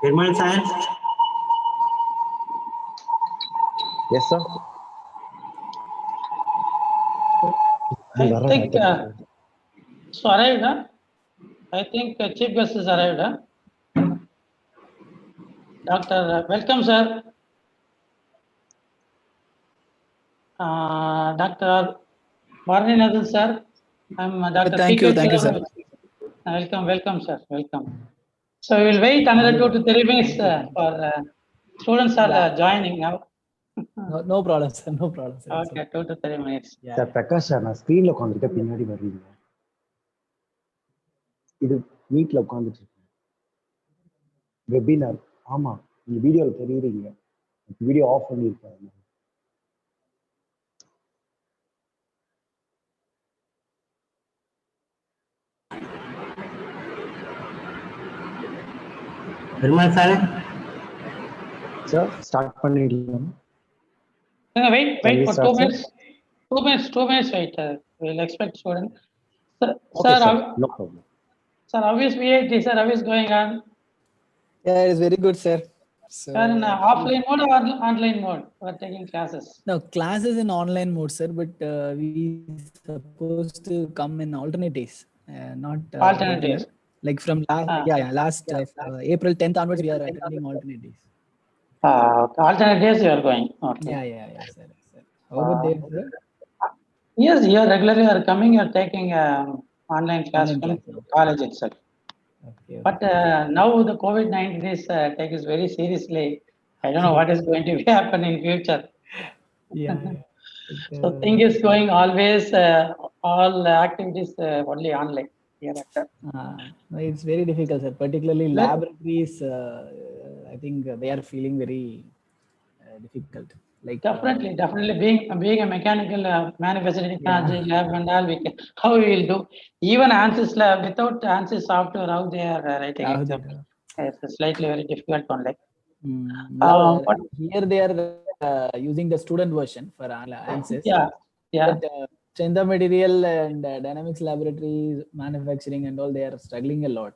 Perumal sir. Yes, sir. I think so arrived, huh? I think chief guest is arrived, huh? Doctor, welcome, sir. Dr. Varanidhan, sir. I'm Dr. Thank you, sir. Welcome, sir. Welcome. So we will wait another 2 to 3 minutes for students are joining now. No problem, sir. No problem, sir. Okay, 2 to 3 minutes. Sir, Prakash, நான் ஸ்கிரீன்ல உட்கார்ந்துட்டு பின்னாடி வர்றீங்க. இது மீட்ல உட்கார்ந்துட்டு இருக்கேன். Webinar. ஆமா, இந்த வீடியோல தெரியுறீங்க. வீடியோ ஆஃப் பண்ணிருக்கேன். Perumal sir. Sir, start பண்ணிடலாம். Wait for 2 minutes. 2 minutes wait. We'll expect students. Okay, sir, no problem. Sir, how is VAT, sir? How is going on? Yeah, it is very good, sir. So, in offline mode or online mode? We're taking classes. No, classes in online mode, sir, but we supposed to come in alternate days, not Alternate days. Like from last April 10th onwards, we are attending alternate days. Alternate days you are going. Okay. Yeah, sir. How about there, sir? Yes, you are regularly are coming. You are taking online class from college itself. Okay. But now the COVID-19 is taken very seriously. I don't know what is going to happen in future. Yeah. So thing is going always all activities only online. It's very difficult, sir. Particularly laboratories. I think they are feeling very difficult. Like definitely being a mechanical manufacturing technology lab and all, how we will do even ANSYS lab without ANSYS software, how they are writing exam. It's slightly very difficult one, like here they are using the student version for ANSYS. But in the material and dynamics laboratories, manufacturing and all, they are struggling a lot.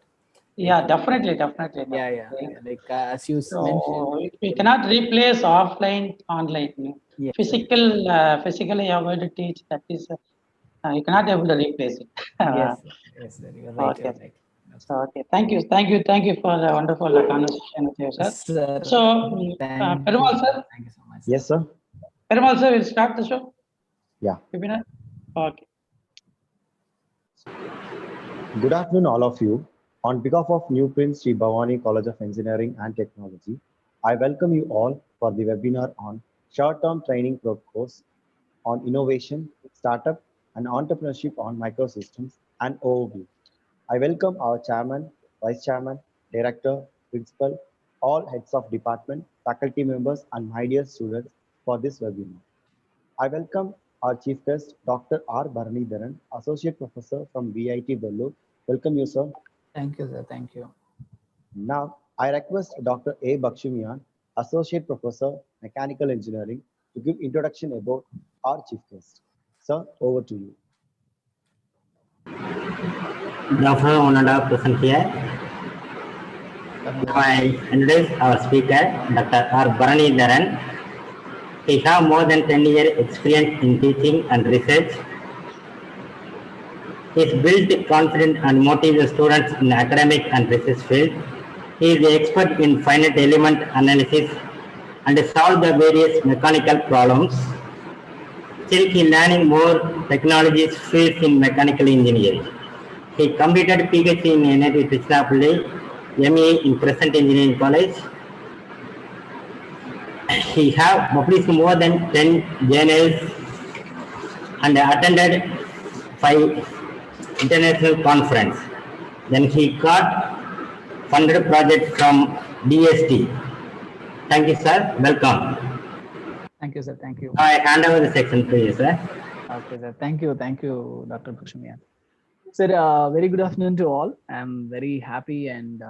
Definitely. Yeah. Like as you mentioned, we cannot replace offline online. Yes. Physically you are going to teach. That is, you cannot able to replace it. Yes, sir. You're right. Okay. You're right. So, okay. Thank you for the wonderful conversation with you, sir. So, Perumal sir. Thank you so much. Yes, sir. Perumal sir, we'll start the show. Yeah. Webinar. Okay. Good afternoon, all of you. On behalf of New Prince Sri Bhavani College of Engineering and Technology, I welcome you all for the webinar on short-term training course on innovation, startup, and entrepreneurship on microsystems and overview. I welcome our chairman, vice chairman, director, principal, all heads of department, faculty members, and my dear students for this webinar. I welcome our chief guest, Dr. R. Varanidhan, associate professor from VIT Vellore. Welcome you, sir. Thank you, sir. Thank you. Now, I request Dr. A. Bakshumian, Associate Professor, Mechanical Engineering, to give introduction about our chief guest. Sir, over to you. Good afternoon, one and all present here. I introduce our speaker, Dr. R. Varanidhan. He has more than 10 years experience in teaching and research. He is built confident and motivate the students in academic and research field. He is the expert in finite element analysis and solve the various mechanical problems. Still, he learning more technologies fields in mechanical engineering. He completed PhD in Energy Trichinopoli, MA in Crescent Engineering College. He have published more than 10 journals and attended 5 international conference. Then he got funded project from DST. Thank you, sir. Welcome. Thank you, sir. Thank you. I hand over the section to you, sir. Okay, sir. Thank you, Dr. Bakshumian. Sir, very good afternoon to all. I'm very happy and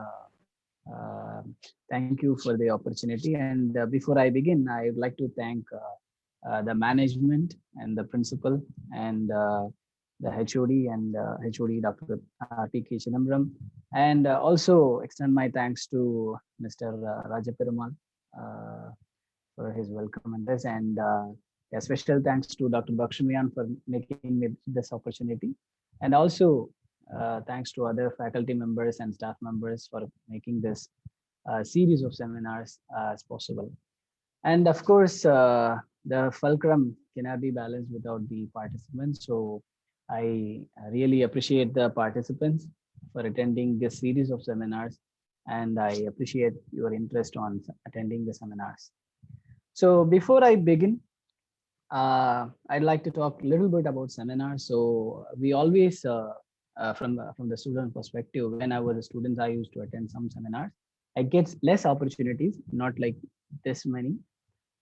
thank you for the opportunity. And before I begin, I would like to thank the management and the principal and the HOD and HOD Dr. P.K. Chidambaram, and also extend my thanks to Mr. Rajaperumal for his welcome and this, and a special thanks to Dr. Bakshmian for making me this opportunity, and also thanks to other faculty members and staff members for making this series of seminars as possible. And of course, the fulcrum cannot be balanced without the participants. So I really appreciate the participants for attending this series of seminars, and I appreciate your interest on attending the seminars. So before I begin, I'd like to talk a little bit about seminars. So we always, from the student perspective, when I was a student, I used to attend some seminars. I get less opportunities, not like this many.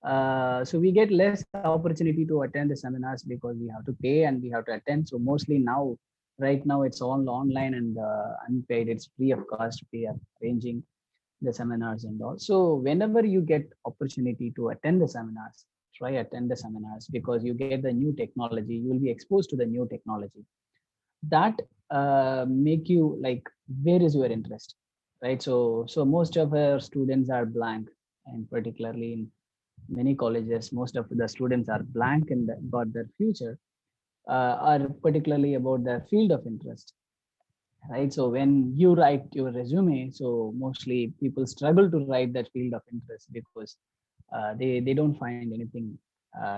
So we get less opportunity to attend the seminars because we have to pay and we have to attend. So mostly now, right now, it's all online and unpaid. It's free of cost. We are arranging the seminars and all. So whenever you get opportunity to attend the seminars, try attend the seminars because you get the new technology. You will be exposed to the new technology. That make you like, where is your interest, right? So most of our students are blank, and particularly in many colleges, most of the students are blank and about their future, are particularly about their field of interest, right? So when you write your resume, so mostly people struggle to write that field of interest because they don't find anything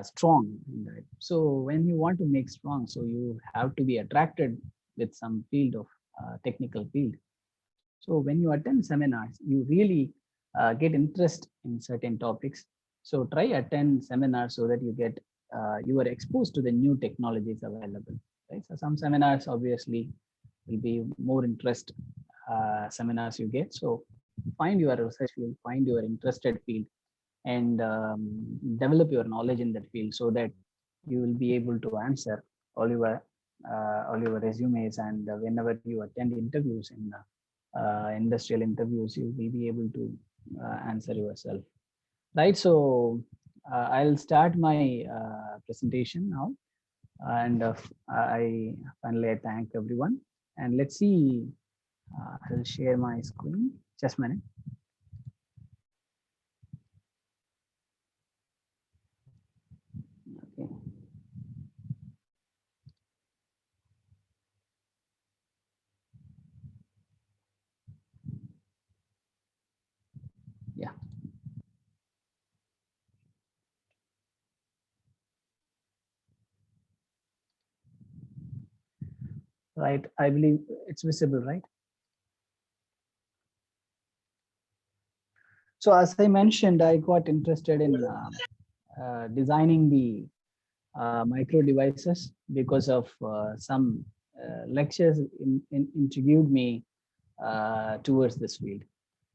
strong in that. So when you want to make strong, so you have to be attracted with some field of technical field. So when you attend seminars, you really get interest in certain topics. So try attend seminars so that you get you are exposed to the new technologies available, right? So some seminars obviously will be more interest seminars you get. So find your research field, find your interested field, and develop your knowledge in that field so that you will be able to answer all your resumes, and whenever you attend interviews in industrial interviews, you will be able to answer yourself, right? So I'll start my presentation now, and I finally I thank everyone, and let's see. I'll share my screen. Just a minute. Okay. Yeah. Right. I believe it's visible, right? So as I mentioned, I got interested in designing the micro devices because of some lectures intrigued me towards this field.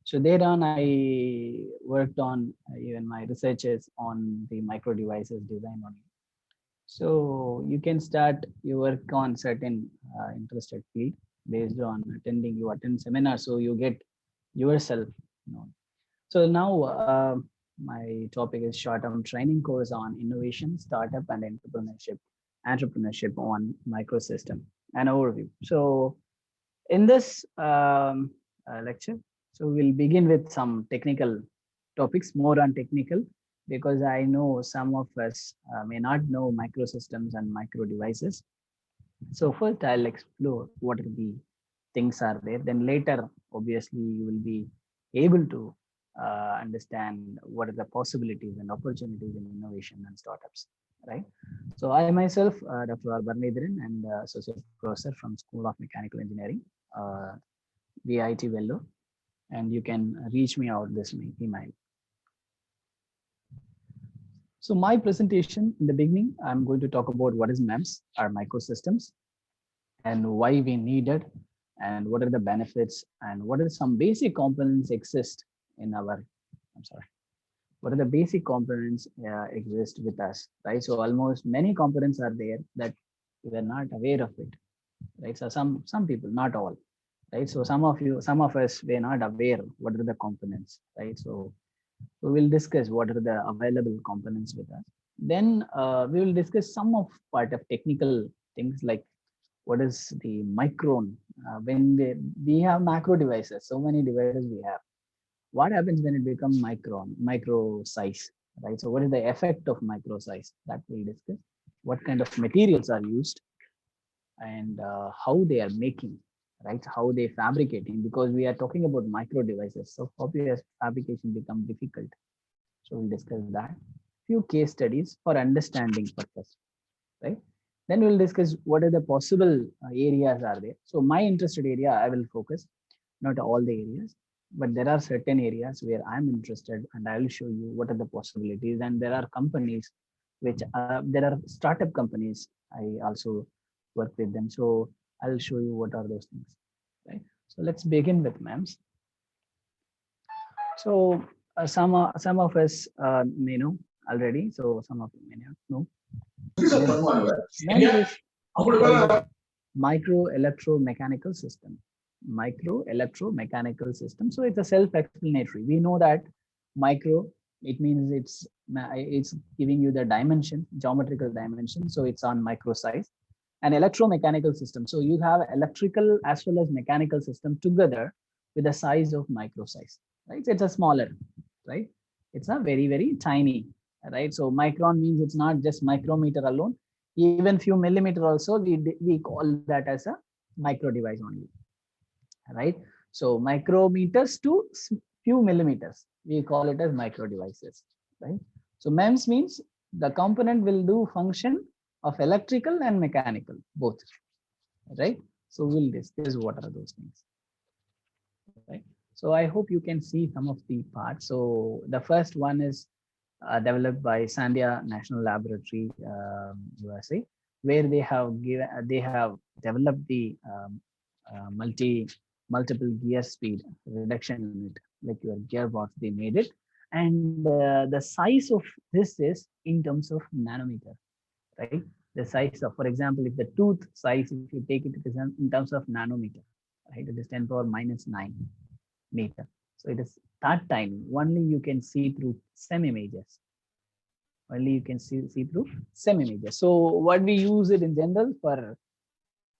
So thereon, I worked on even my researches on the micro devices design only. So you can start your work on certain interested field based on attending. You attend seminars, so you get yourself known. So now my topic is short-term training course on innovation, startup, and entrepreneurship on microsystem, an overview. So in this lecture, so we'll begin with some technical topics, more on technical, because I know some of us may not know microsystems and micro devices. So first I'll explore what are the things are there. Then later, obviously, you will be able to understand what are the possibilities and opportunities in innovation and startups, right? So I myself, Dr. Barnidharan, and associate professor from School of Mechanical Engineering, VIT Vellore, and you can reach me out this email. So my presentation in the beginning, I'm going to talk about what is MEMS, our microsystems, and why we need it, and what are the benefits, and what are some basic components exist in our, what are the basic components exist with us, right? So almost many components are there that we are not aware of it, right? So some people, not all, right? So some of us, we're not aware what are the components, right? So we will discuss what are the available components with us. Then we will discuss some of part of technical things like what is the micron? When we have macro devices, so many devices we have. What happens when it becomes micro size, right? So what is the effect of micro size? That we'll discuss. What kind of materials are used, and how they are making, right? How they fabricating, because we are talking about micro devices. So obvious fabrication becomes difficult. So we'll discuss that. Few case studies for understanding purpose, right? Then we'll discuss what are the possible areas are there. So my interested area, I will focus, not all the areas, but there are certain areas where I'm interested, and I will show you what are the possibilities. And there are companies which there are startup companies. I also work with them. So I'll show you what are those things, right? So let's begin with MEMS. So some of us may know already. So some of you may not know. MEMS is micro electromechanical system. Micro electromechanical system. So it's a self-explanatory. We know that micro, it means it's giving you the dimension, geometrical dimension. So it's on micro size. An electromechanical system. So you have electrical as well as mechanical system together with the size of micro size, right? It's a smaller, right? It's a very, very tiny, right? So micron means it's not just micrometer alone. Even few millimeter also, we call that as a micro device only, right? So micrometers to few millimeters, we call it as micro devices, right? So MEMS means the component will do function of electrical and mechanical, both, right? So we'll discuss what are those things, right? So I hope you can see some of the parts. So the first one is developed by Sandia National Laboratory, USA, where they have developed the multiple gear speed reduction unit, like your gearbox. They made it, and the size of this is in terms of nanometer, right? The size of, for example, if the tooth size, if you take it, it is in terms of nanometer, right? It is 10⁻⁹ meter. So it is that tiny. Only you can see through SEM images. Only you can see through SEM images. So what we use it in general for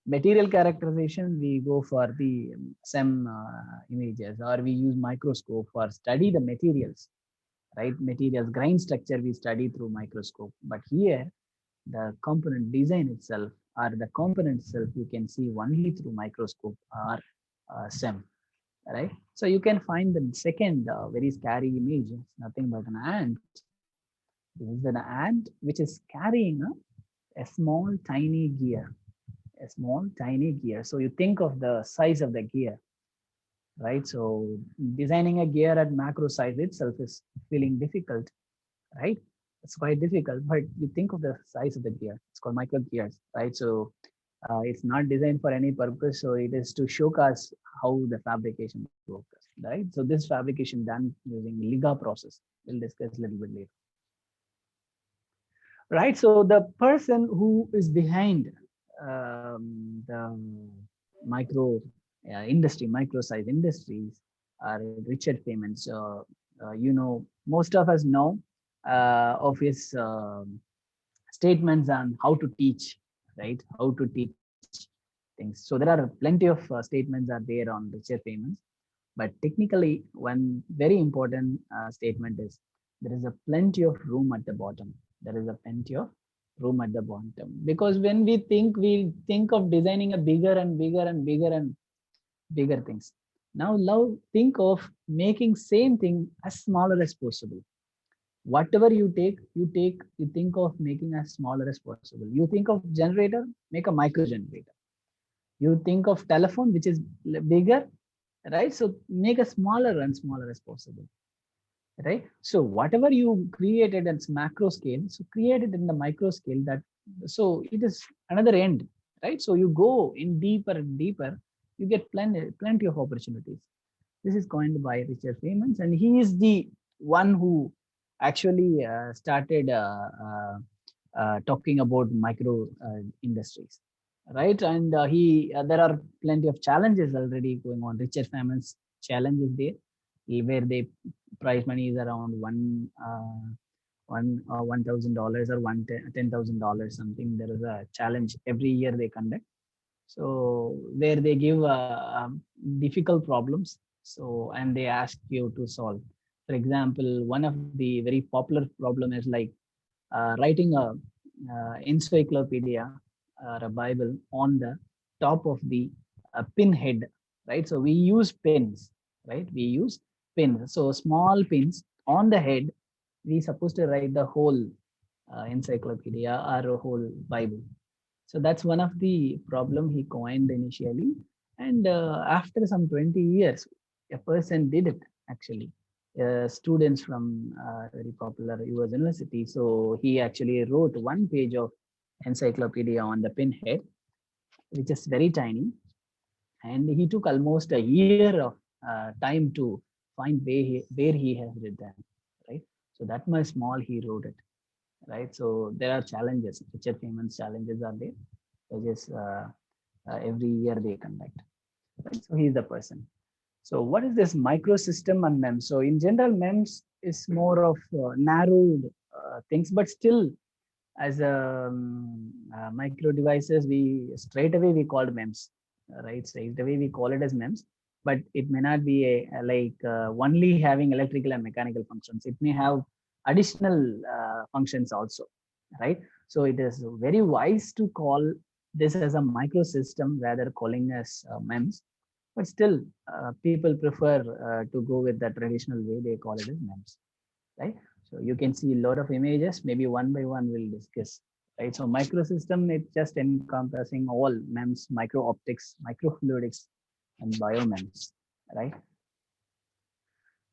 material characterization, we go for the SEM images, or we use microscope for study the materials, right? Materials, grain structure we study through microscope. But here, the component design itself, or the component itself, you can see only through microscope or SEM, right? So you can find the second very scary image. It's nothing but an ant. This is an ant which is carrying a small tiny gear, a small tiny gear. So you think of the size of the gear, right? So designing a gear at macro size itself is feeling difficult, right? It's quite difficult, but you think of the size of the gear. It's called micro gears, right? So it's not designed for any purpose. So it is to showcase how the fabrication works, right? So this fabrication done using Liga process. We'll discuss a little bit later, right? So the person who is behind the micro industry, micro size industries, are Richard Feynman. So most of us know of his statements on how to teach, right? How to teach things. So there are plenty of statements are there on Richard Feynman, but technically one very important statement is there is a plenty of room at the bottom. There is a plenty of room at the bottom, because when we think of designing a bigger and bigger and bigger and bigger things. Now think of making same thing as smaller as possible. Whatever you think of making as smaller as possible. You think of generator, make a micro generator. You think of telephone, which is bigger, right? So make a smaller and smaller as possible, right? So whatever you created at macro scale, so create it in the micro scale. That so it is another end, right? So you go in deeper and deeper, you get plenty of opportunities. This is coined by Richard Feynman, and he is the one who actually started talking about micro industries, right? And there are plenty of challenges already going on. Richard Feynman's challenge is there, where they prize money is around $1,000 or $10,000 something. There is a challenge every year they conduct. So where they give difficult problems, so and they ask you to solve. For example, one of the very popular problem is like writing a encyclopedia or a Bible on the top of the pin head, right? So we use pins, right? We use pins. So small pins on the head, we supposed to write the whole encyclopedia or a whole Bible. So that's one of the problem he coined initially. And after some 20 years, a person did it actually. Students from very popular US university. So he actually wrote one page of encyclopedia on the pinhead, which is very tiny. And he took almost a year of time to find where he has written, right? So that much small he wrote it, right? So there are challenges, Richard Feynman's challenges are there, which is every year they conduct, right? So he's the person. So what is this microsystem and MEMS? So in general, MEMS is more of narrowed things, but still as micro devices, we straight away we called MEMS, right? Straight away we call it as MEMS, but it may not be only having electrical and mechanical functions. It may have additional functions also, right? So it is very wise to call this as a microsystem rather calling as MEMS. But still, people prefer to go with the traditional way. They call it as MEMS, right? So you can see a lot of images. Maybe one by one we'll discuss, right? So microsystem, it's just encompassing all MEMS, micro optics, microfluidics, and biomems, right?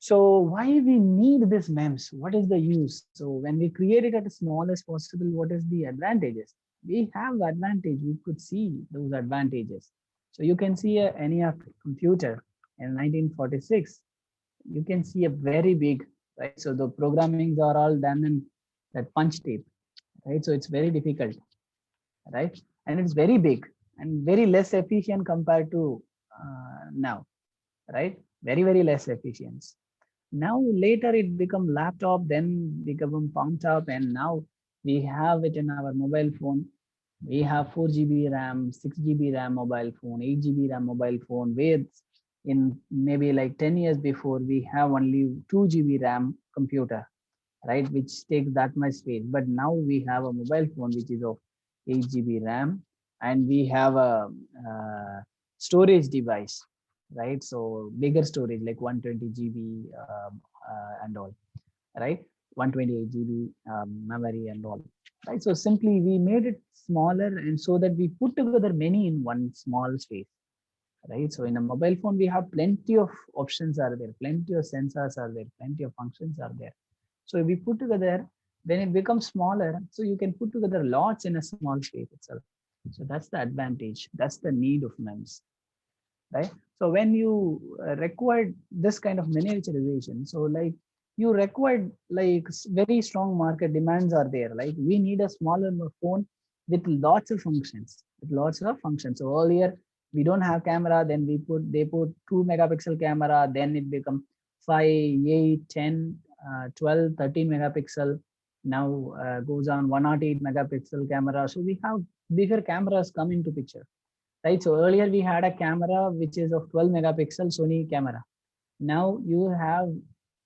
So why we need this MEMS? What is the use? So when we create it at the smallest possible, what is the advantages? We have advantage. We could see those advantages. So you can see a ENIAC computer in 1946. You can see a very big, right? So the programmings are all done in that punch tape, right? So it's very difficult, right? And it's very big and very less efficient compared to now, right? Very, very less efficient. Now later it become laptop, then become palm top, and now we have it in our mobile phone. We have 4 GB RAM, 6 GB RAM mobile phone, 8 GB RAM mobile phone. With in maybe like 10 years before, we have only 2 GB RAM computer, right? Which takes that much space. But now we have a mobile phone which is of 8 GB RAM, and we have a storage device, right? So bigger storage like 120 GB and all, right? 128 GB memory and all, right? So simply we made it smaller, and so that we put together many in one small space, right? So in a mobile phone, we have plenty of options are there, plenty of sensors are there, plenty of functions are there. So if we put together, then it becomes smaller. So you can put together lots in a small space itself. So that's the advantage. That's the need of MEMS, right? So when you required this kind of miniaturization, so like you required like very strong market demands are there. Like we need a smaller phone with lots of functions, So earlier we don't have camera, then they put 2 megapixel camera, then it become 5, 8, 10, 12, 13 megapixel. Now goes on 108 megapixel camera. So we have bigger cameras come into picture, right? So earlier we had a camera which is of 12 megapixel Sony camera. Now you have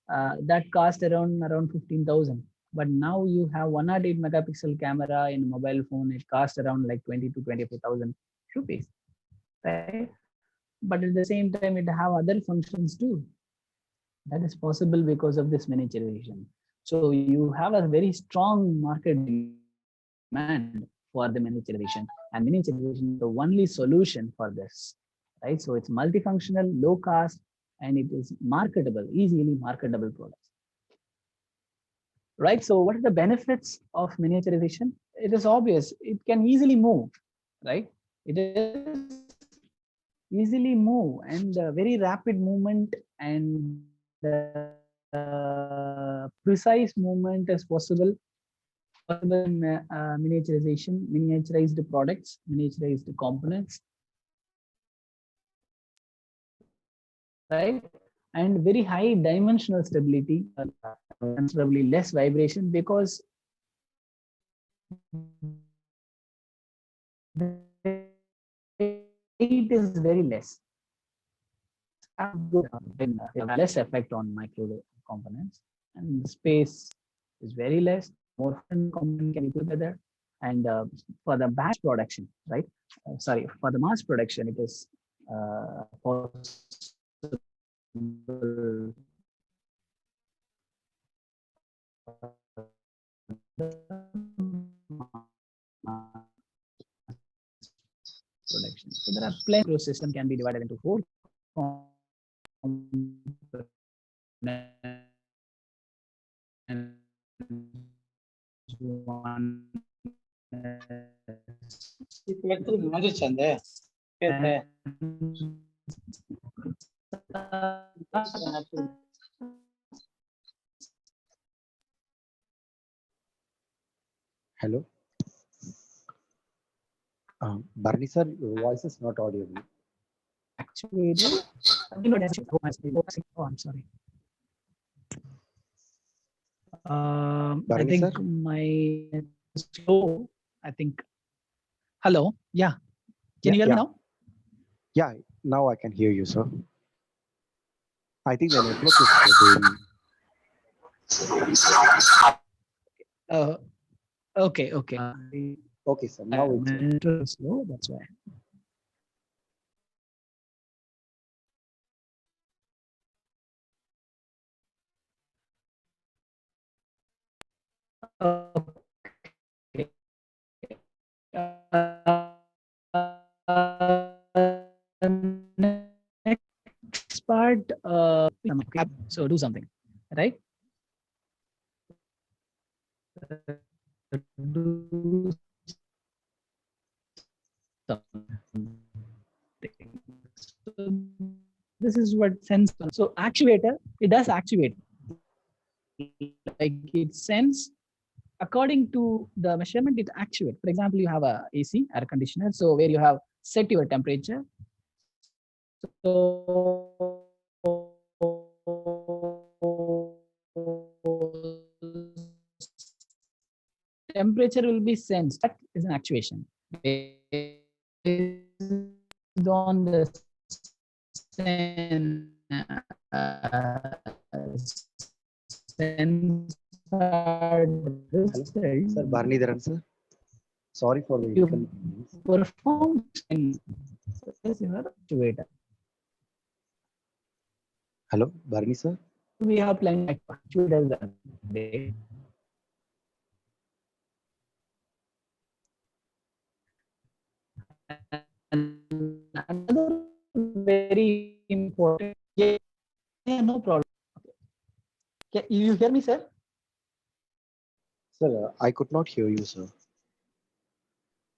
that cost around 15,000. But now you have 108 megapixel camera in a mobile phone. It costs around like 20 to 25,000 rupees, right? But at the same time, it have other functions too. That is possible because of this miniaturization. So you have a very strong market demand for the miniaturization, and miniaturization is the only solution for this, right? So it's multifunctional, low cost, and it is marketable, easily marketable products, right? So what are the benefits of miniaturization? It is obvious. It can easily move, right? It is easily move, and very rapid movement, and precise movement is possible miniaturization, miniaturized products, miniaturized components, right? And very high dimensional stability, considerably less vibration, because is very less. Less effect on micro components, and space is very less. More components can be put together, and for the batch production, right? Sorry, for the mass production, it is possible production. So there are plenty of system can be divided into 4 one Hello. Barney sir, your voice is not audible. actuator. Oh, I'm sorry. I Barney think sir? my slow. I think. Hello. Yeah. Can you hear me now? Yeah, now I can hear you, sir. I think the network is Okay. Okay. okay, sir. Now it's slow. That's why. Okay. Next part, so do something, right? Do something. So this is what sense. So actuator, it does actuate. Like it sense according to the measurement, it actuates. For example, you have a AC, air conditioner, so where you have set your temperature. So temperature will be sensed. That is an actuation. Based on the Sir Barney Dharan, sir. Sorry for the inconvenience. Perform actuator. Hello, Barney sir. We have plenty of actuators. And another very important. Yeah, no problem. Okay. You hear me, sir? Sir, I could not hear you, sir.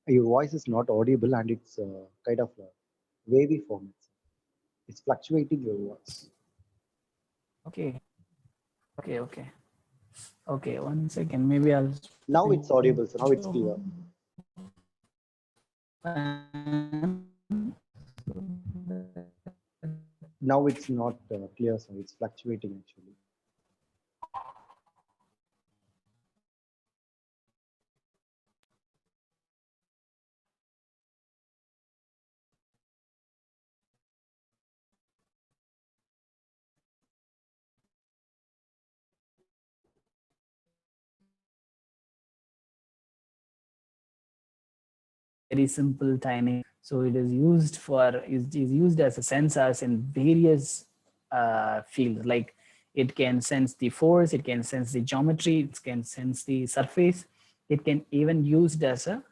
Your voice is not audible and it's kind of wavy format. It's fluctuating your voice. Okay. Okay, 1 second. Maybe I'll. Now it's audible, sir. Now it's clear. Now it's not clear, sir. It's fluctuating actually. Very simple, tiny. So it is used for is used as a sensors in various fields. Like it can sense the force, it can sense the geometry, it can sense the surface. It can even used as a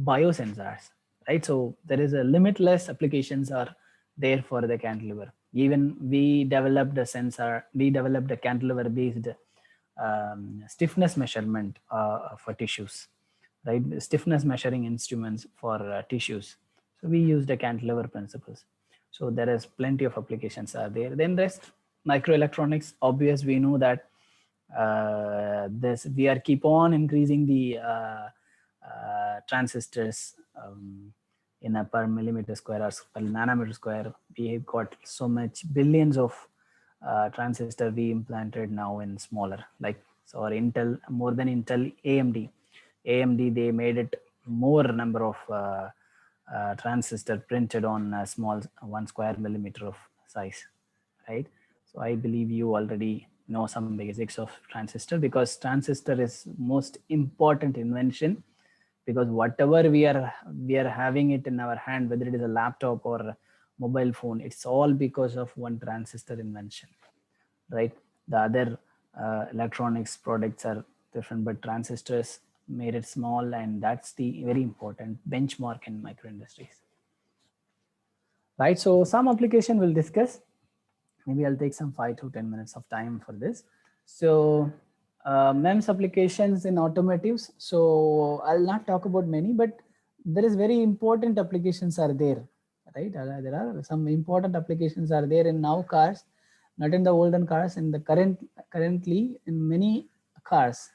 biosensors, right? So there is a limitless applications are there for the cantilever. Even we developed a sensor, we developed a cantilever based stiffness measurement for tissues, right? Stiffness measuring instruments for tissues. So we use the cantilever principles. So there is plenty of applications are there. Then rest microelectronics, obvious, we know that this we are keep on increasing the transistors in a per millimeter square or per nanometer square. We have got so much billions of transistor we implanted now in smaller, like so our Intel, more than Intel, AMD they made it more number of transistor printed on a small 1 square millimeter of size, right? So I believe you already know some basics of transistor, because transistor is most important invention, because whatever we are having it in our hand, whether it is a laptop or a mobile phone, it's all because of one transistor invention, right? The other electronics products are different, but transistors made it small, and that's the very important benchmark in micro industries, right? So some application we'll discuss. Maybe I'll take some 5 to 10 minutes of time for this. So MEMS applications in automotives. So I'll not talk about many, but there is very important applications are there, right? There are some important applications are there in now cars, not in the olden cars. In the currently in many cars,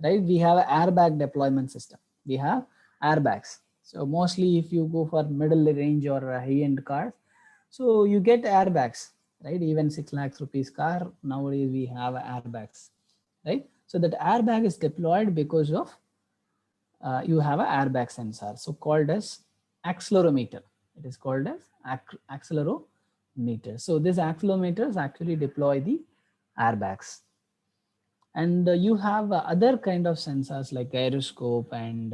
right? We have an airbag deployment system. We have airbags. So mostly if you go for middle range or high-end cars, so you get airbags, right? Even 6 lakhs rupees car, nowadays we have airbags, right? So that airbag is deployed because of you have an airbag sensor, so called as accelerometer. It is called as accelerometer. So these accelerometers actually deploy the airbags. And you have other kind of sensors like gyroscope and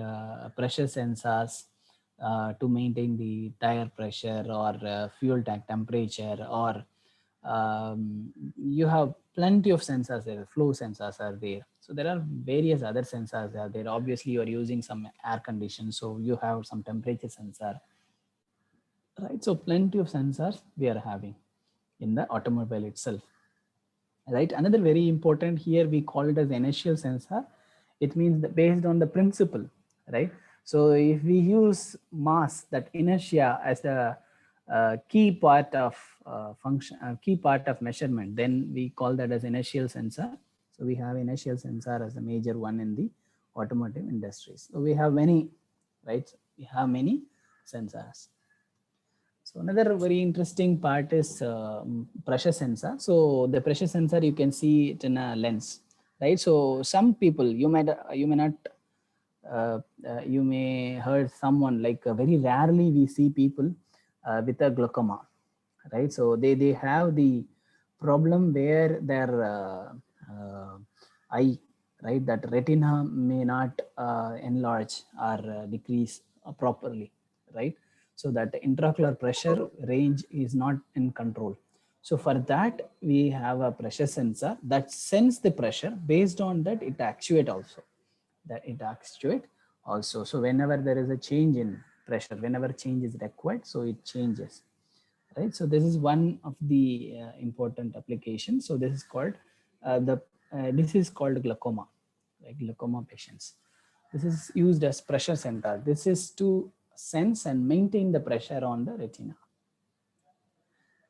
pressure sensors to maintain the tire pressure or fuel tank temperature, or you have plenty of sensors there. Flow sensors are there. So there are various other sensors are there. Obviously, you are using some air condition, so you have some temperature sensor, right? So plenty of sensors we are having in the automobile itself, right? Another very important here, we call it as inertial sensor. It means that based on the principle, right? So if we use mass, that inertia as the key part of key part of measurement, then we call that as inertial sensor. So we have inertial sensor as a major one in the automotive industries. So we have many, right? We have many sensors. So another very interesting part is pressure sensor. So the pressure sensor, you can see it in a lens, right? So some people, you may not, you may heard someone like very rarely we see people with a glaucoma, right? So they have the problem where their eye, right, that retina may not enlarge or decrease properly, right? So that intraocular pressure range is not in control. So for that, we have a pressure sensor that sends the pressure. Based on that, it actuate also. So whenever there is a change in pressure, whenever change is required, so it changes, right? So this is one of the important applications. So this is called this is called glaucoma, like glaucoma patients. This is used as pressure sensor. This is to sense and maintain the pressure on the retina.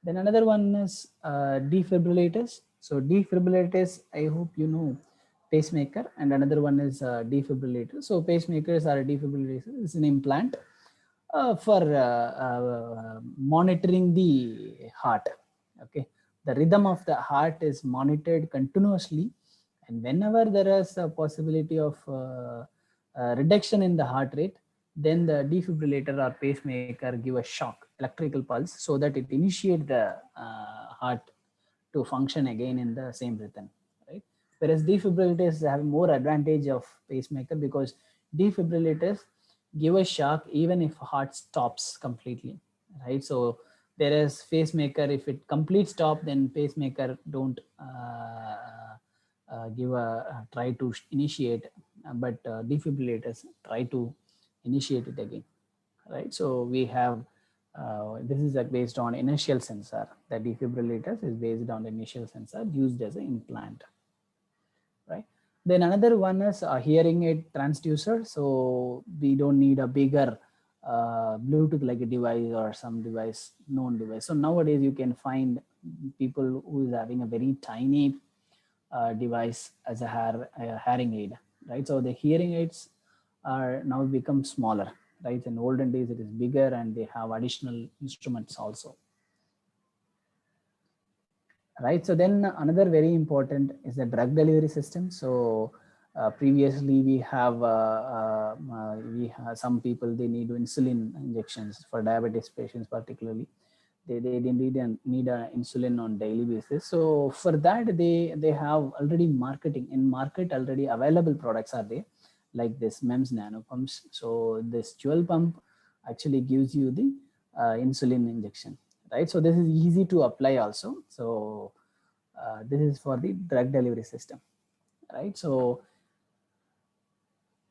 Then another one is defibrillators. So defibrillators, I hope you know, pacemaker, and another one is defibrillator. So pacemakers are defibrillators. It's an implant for monitoring the heart. Okay, the rhythm of the heart is monitored continuously, and whenever there is a possibility of reduction in the heart rate, then the defibrillator or pacemaker give a shock, electrical pulse, so that it initiate the heart to function again in the same rhythm, right? Whereas defibrillators have more advantage of pacemaker, because defibrillators give a shock even if heart stops completely, right? So there is pacemaker, if it complete stop, then pacemaker don't give a try to initiate, but defibrillators try to initiate it again, right? So we have this is based on inertial sensor. The defibrillators is based on the inertial sensor used as an implant, right? Then another one is a hearing aid transducer. So we don't need a bigger Bluetooth like a device or some device, known device. So nowadays you can find people who is having a very tiny device as a hearing aid, right? So the hearing aids are now become smaller, right? In olden days it is bigger, and they have additional instruments also, right? So then another very important is the drug delivery system. So Previously, we have some people, they need insulin injections for diabetes patients, particularly. They didn't need a insulin on daily basis. So for that, they have already market already available products are there, like this MEMS nano pumps. So this dual pump actually gives you the insulin injection, right? So this is easy to apply also. So this is for the drug delivery system, right? So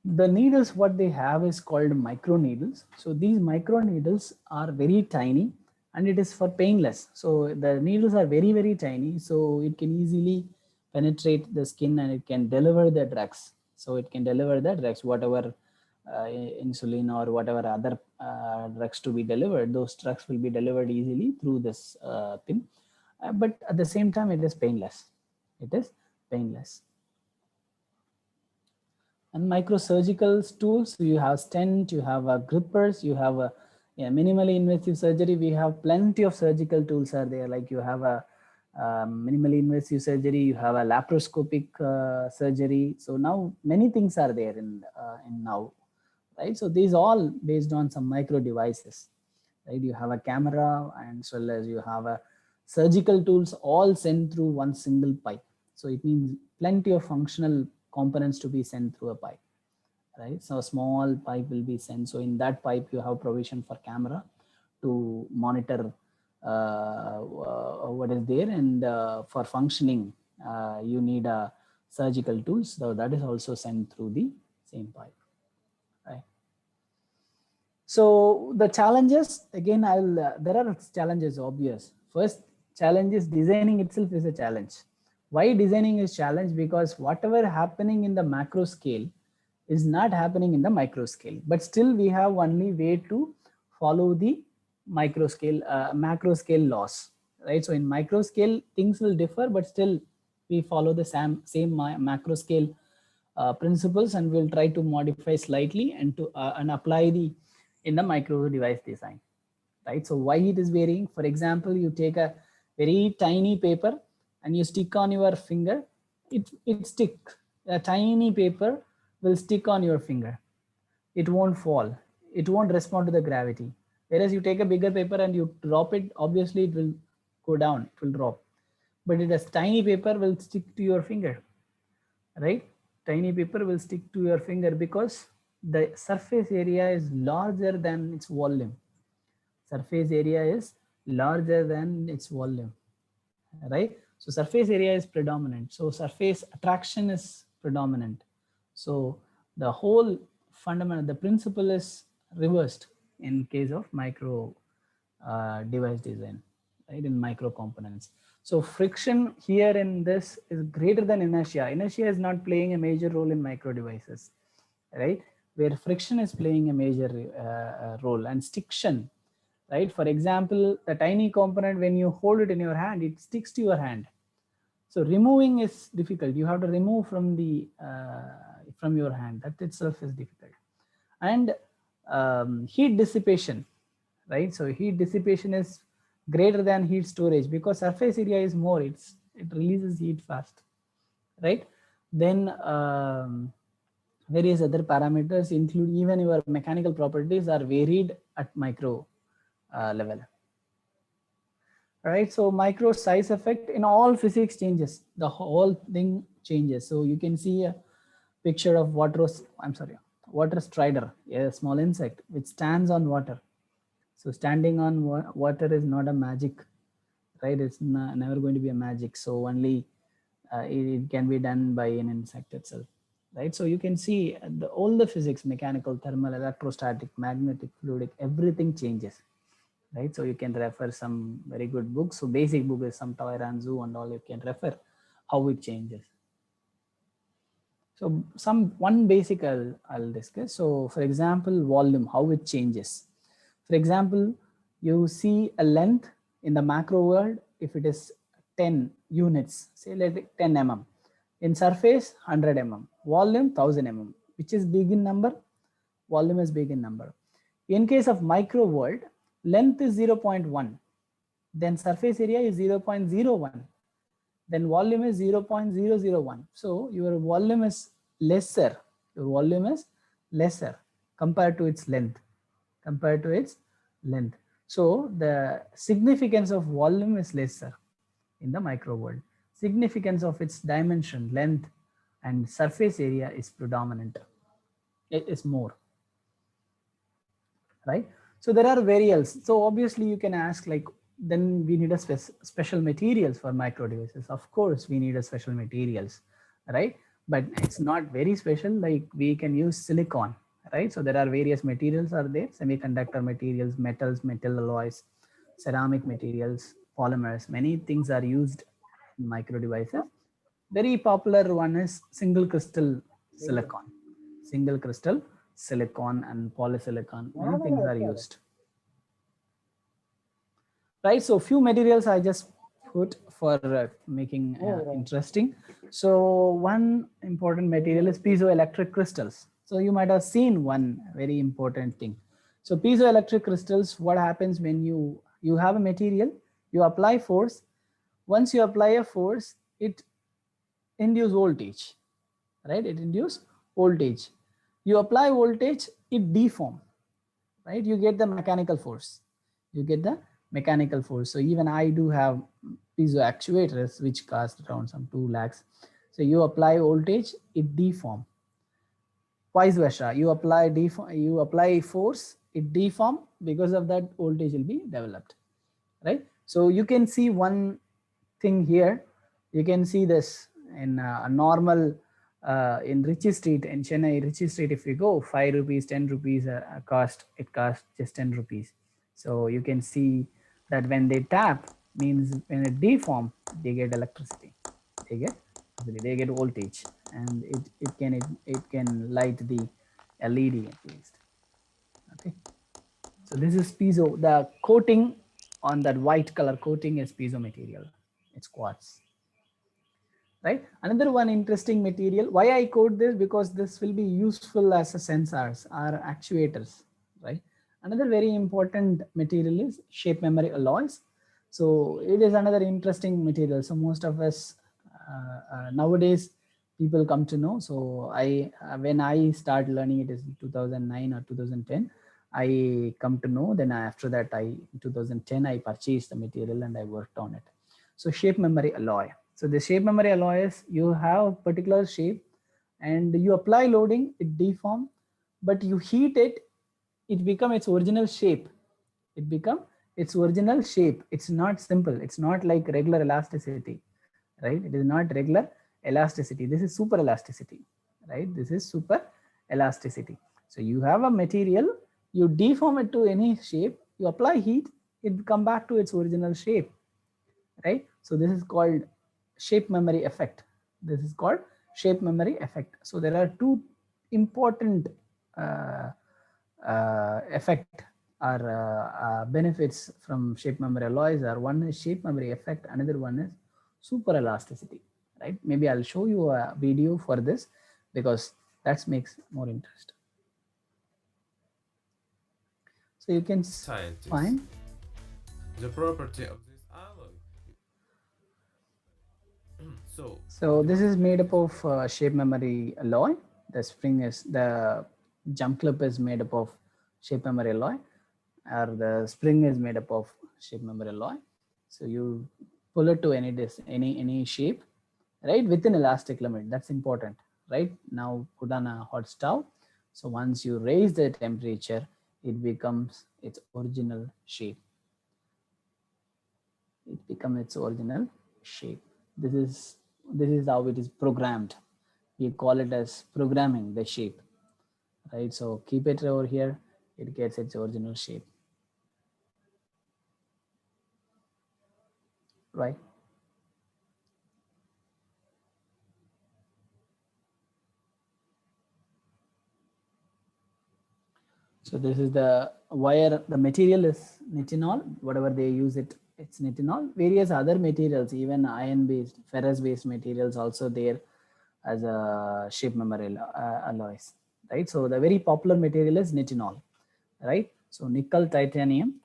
the needles, what they have is called micro needles. So these micro needles are very tiny and it is for painless. So the needles are very, very tiny. So it can easily penetrate the skin and it can deliver the drugs. So it can deliver the drugs, whatever insulin or whatever other drugs to be delivered, those drugs will be delivered easily through this pin. But at the same time, it is painless. It is painless. And microsurgical tools, you have stent, you have grippers, you have a minimally invasive surgery. We have plenty of surgical tools are there. Like you have a minimally invasive surgery, you have a laparoscopic surgery. So now many things are there in now, right? So these all based on some micro devices, right? You have a camera and as well as you have a surgical tools all sent through one single pipe. So it means plenty of functional components to be sent through a pipe, right? So a small pipe will be sent. So in that pipe, you have provision for camera to monitor what is there, and for functioning, you need a surgical tools. So that is also sent through the same pipe, right? So the challenges, again, there are challenges obvious. First challenge is designing itself is a challenge. Why designing is challenge? Because whatever happening in the macro scale is not happening in the micro scale, but still we have only way to follow the macro scale laws, right? So in micro scale things will differ, but still we follow the same macro scale principles, and we'll try to modify slightly and to and apply in the micro device design, right? So why it is varying? For example, you take a very tiny paper and you stick on your finger, it stick. A tiny paper will stick on your finger. It won't fall. It won't respond to the gravity. Whereas you take a bigger paper and you drop it, obviously it will go down, it will drop. But it is tiny paper will stick to your finger, right? Tiny paper will stick to your finger because the surface area is larger than its volume. Surface area is larger than its volume, right? So surface area is predominant. So surface attraction is predominant. So the whole fundamental, the principle is reversed in case of micro device design, right? In micro components. So friction here in this is greater than inertia. Inertia is not playing a major role in micro devices, right? Where friction is playing a major role, and stiction, right? For example, the tiny component, when you hold it in your hand, it sticks to your hand. So removing is difficult. You have to remove from the from your hand. That itself is difficult. And heat dissipation, right? So heat dissipation is greater than heat storage because surface area is more. It releases heat fast, right? Then various other parameters include even your mechanical properties are varied at micro level. Right, so micro size effect in all physics changes, the whole thing changes. So you can see a picture of water strider, a small insect which stands on water. So standing on water is not a magic, right? It's never going to be a magic. So only it can be done by an insect itself, right? So you can see all the physics, mechanical, thermal, electrostatic, magnetic, fluidic, everything changes. Right, so you can refer some very good books. So basic book is some Toiran Zoo and all, you can refer how it changes. So one basic I'll discuss. So for example, volume, how it changes. For example, you see a length in the macro world, if it is 10 units, say let it 10 mm. In surface, 100 mm. Volume, 1000 mm. Which is big in number? Volume is big in number. In case of micro world, length is 0.1, then surface area is 0.01, then volume is 0.001. So your volume is lesser. Your volume is lesser compared to its length. So the significance of volume is lesser in the micro world. Significance of its dimension, length, and surface area is predominant. It is more, right? So there are variables. So obviously you can ask, like, then we need a special materials for micro devices. Of course, we need a special materials, right? But it's not very special. Like, we can use silicon, right? So there are various materials are there: semiconductor materials, metals, metal alloys, ceramic materials, polymers. Many things are used in micro devices. Very popular one is single crystal silicon. Single crystal silicon and polysilicon. Many things are used. Right, so few materials I just put for making interesting. So one important material is piezoelectric crystals. So you might have seen one very important thing. So piezoelectric crystals, what happens when you have a material, you apply force. Once you apply a force, it induces voltage, right? It induces voltage. You apply voltage, it deforms, right? You get the mechanical force. So even I do have piezo actuators which cost around some 2 lakhs. So you apply voltage, it deform. Vice versa, you apply force, it deform. Because of that, voltage will be developed, right? So you can see one thing here. You can see this in a normal in Ritchie Street in Chennai, Ritchie Street. If you go, 5 rupees, 10 rupees it costs just 10 rupees. So you can see that when they tap, means when it deform, they get electricity, they get voltage, and it can light the LED at least. Okay, so this is piezo. The coating on that white color coating is piezo material. It's quartz. Right, another one interesting material. Why I quote this? Because this will be useful as a sensors or actuators, right? Another very important material is shape memory alloys. So it is another interesting material. So most of us nowadays people come to know. So when I start learning, it is in 2009 or 2010. I come to know. Then after that, in 2010 I purchased the material and I worked on it. So shape memory alloy. So the shape memory alloy is, you have particular shape and you apply loading, it deform, but you heat it, it become its original shape. It's not simple. It's not like regular elasticity, right? It is not regular elasticity. This is super elasticity, right? This is super elasticity. So you have a material, you deform it to any shape, you apply heat, it come back to its original shape, right? So this is called shape memory effect. So there are two important effect or benefits from shape memory alloys. One is shape memory effect, another one is super elasticity, right? Maybe I'll show you a video for this because that makes more interest. So you can find the property of this alloy. So this is made up of shape memory alloy. The jump clip is made up of shape memory alloy, or the spring is made up of shape memory alloy. So you pull it to any shape, right, within elastic limit. That's important, right? Now put on a hot stove. So once you raise the temperature, it becomes its original shape. This is how it is programmed. We call it as programming the shape, right? So keep it over here, it gets its original shape, right? So this is the wire. The material is nitinol. Whatever they use it's nitinol. Various other materials, even iron-based, ferrous-based materials, also there as a shape memory alloys, right? So the very popular material is nitinol, right? So nickel titanium,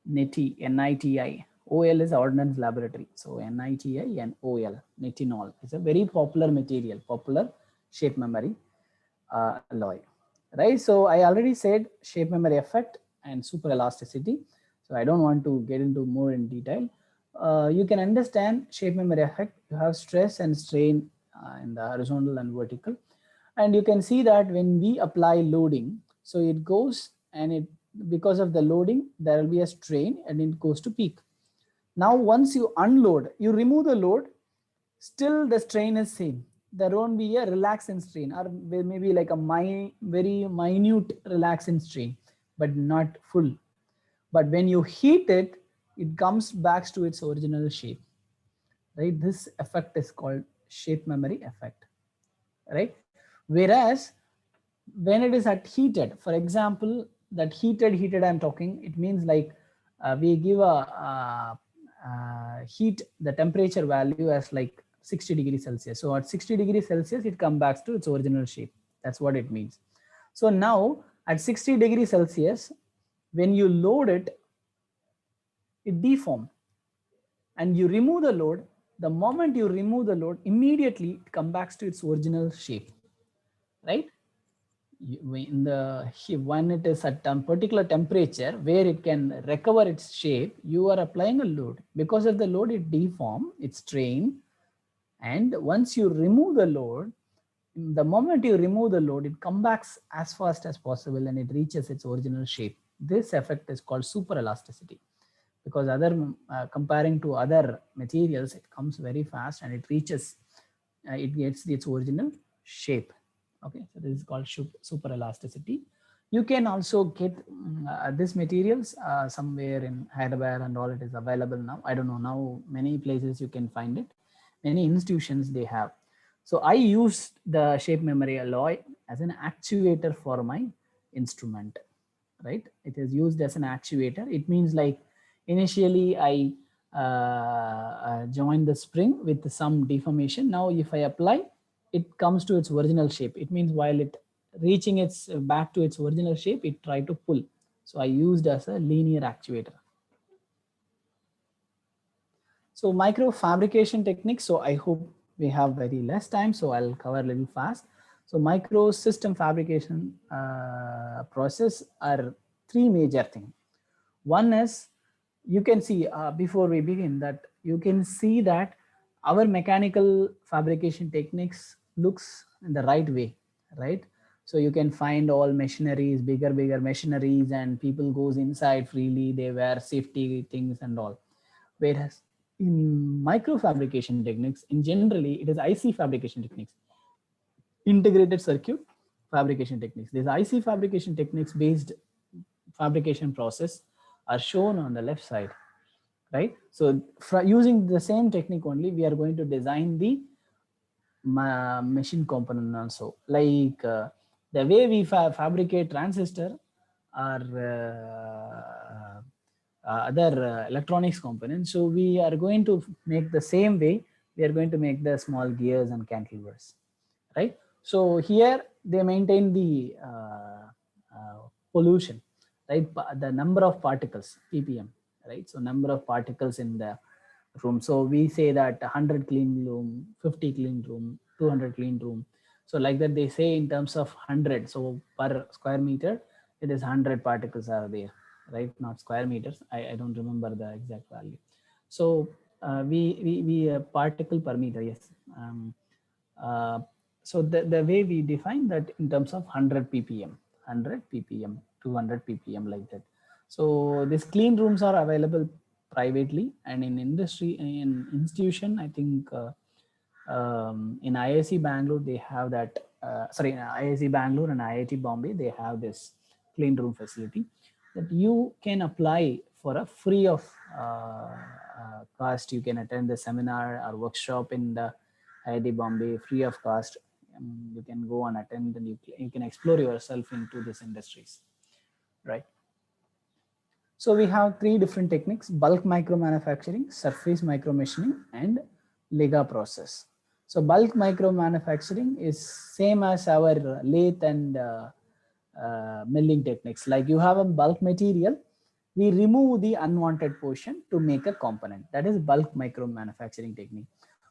NITI, N-I-T-I. OL is Ordnance Laboratory. So NITI and OL, nitinol, is a very popular material, popular shape memory alloy, right? So I already said shape memory effect and super elasticity. So I don't want to get into more in detail. You can understand shape memory effect. You have stress and strain in the horizontal and vertical. And you can see that when we apply loading, so it goes and it, because of the loading, there will be a strain and it goes to peak. Now, once you unload, you remove the load, still the strain is same. There won't be a relaxant strain, or maybe like a very minute relaxant strain, but not full. But when you heat it, it comes back to its original shape, right? This effect is called shape memory effect, right? Whereas when it is at heated, for example, that heated I'm talking, it means like we give a heat, the temperature value as like 60 degrees Celsius. So at 60 degrees Celsius, it comes back to its original shape. That's what it means. So now at 60 degrees Celsius, when you load it, it deforms and you remove the load. The moment you remove the load, immediately it comes back to its original shape, right? In the, when it is at a particular temperature where it can recover its shape, you are applying a load. Because of the load, it deform, it strain. And once you remove the load, the moment you remove the load, it comes back as fast as possible and it reaches its original shape. This effect is called super elasticity, because other comparing to other materials, it comes very fast and it reaches, it gets its original shape. Okay, so this is called super elasticity. You can also get this materials somewhere in Hyderabad and all. It is available now. I don't know, now many places you can find it. Many institutions they have. So I used the shape memory alloy as an actuator for my instrument, right? It is used as an actuator. It means like initially I join the spring with some deformation. Now if I apply, it comes to its original shape. It means while it reaching its back to its original shape, it try to pull. So I used as a linear actuator. So micro fabrication techniques. So I hope we have very less time, so I'll cover a little fast. So micro system fabrication process are three major things. One is, you can see before we begin that you can see that our mechanical fabrication techniques looks in the right way, right? So you can find all machineries, bigger machineries, and people goes inside freely. They wear safety things and all. Whereas in micro fabrication techniques, in generally, it is IC fabrication techniques, integrated circuit fabrication techniques. These IC fabrication techniques based fabrication process are shown on the left side, right? So using the same technique only, we are going to design the machine component also. Like the way we fabricate transistor or other electronics components. So we are going to make the same way. We are going to make the small gears and cantilevers, right? So here they maintain the pollution, right? The number of particles, ppm, right? So number of particles in the room. So we say that 100 clean room, 50 clean room, 200 clean room. So like that they say in terms of 100. So per square meter, it is 100 particles are there, right? Not square meters. I don't remember the exact value. So we particle per meter, yes. So the way we define that in terms of 100 ppm, 200 ppm, like that. So these clean rooms are available privately, and in industry, in institution, I think in IIC Bangalore they have that. Sorry, in IIC Bangalore and IIT Bombay they have this clean room facility that you can apply for a free of cost. You can attend the seminar or workshop in the IIT Bombay free of cost. You can go and attend, and you can explore yourself into these industries, right? So we have three different techniques: bulk micro manufacturing, surface micro machining, and Lega process. So bulk micro manufacturing is same as our lathe and milling techniques. Like you have a bulk material, we remove the unwanted portion to make a component. That is bulk micro manufacturing technique.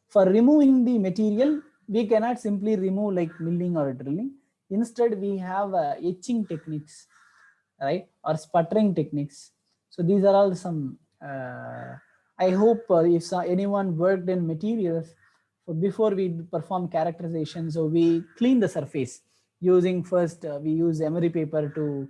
For removing the material, we cannot simply remove like milling or drilling. Instead, we have etching techniques, right, or sputtering techniques. So these are all some. I hope if anyone worked in materials, before we perform characterization, so we clean the surface using first we use emery paper to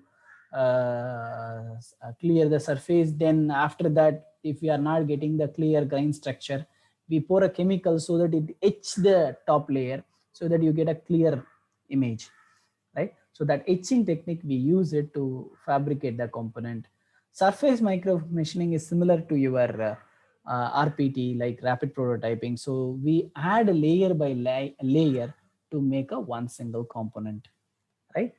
clear the surface. Then after that, if we are not getting the clear grain structure, we pour a chemical so that it etch the top layer so that you get a clear image, right? So that etching technique, we use it to fabricate the component. Surface micro machining is similar to your RPT, like rapid prototyping. So we add layer by layer to make a one single component, right?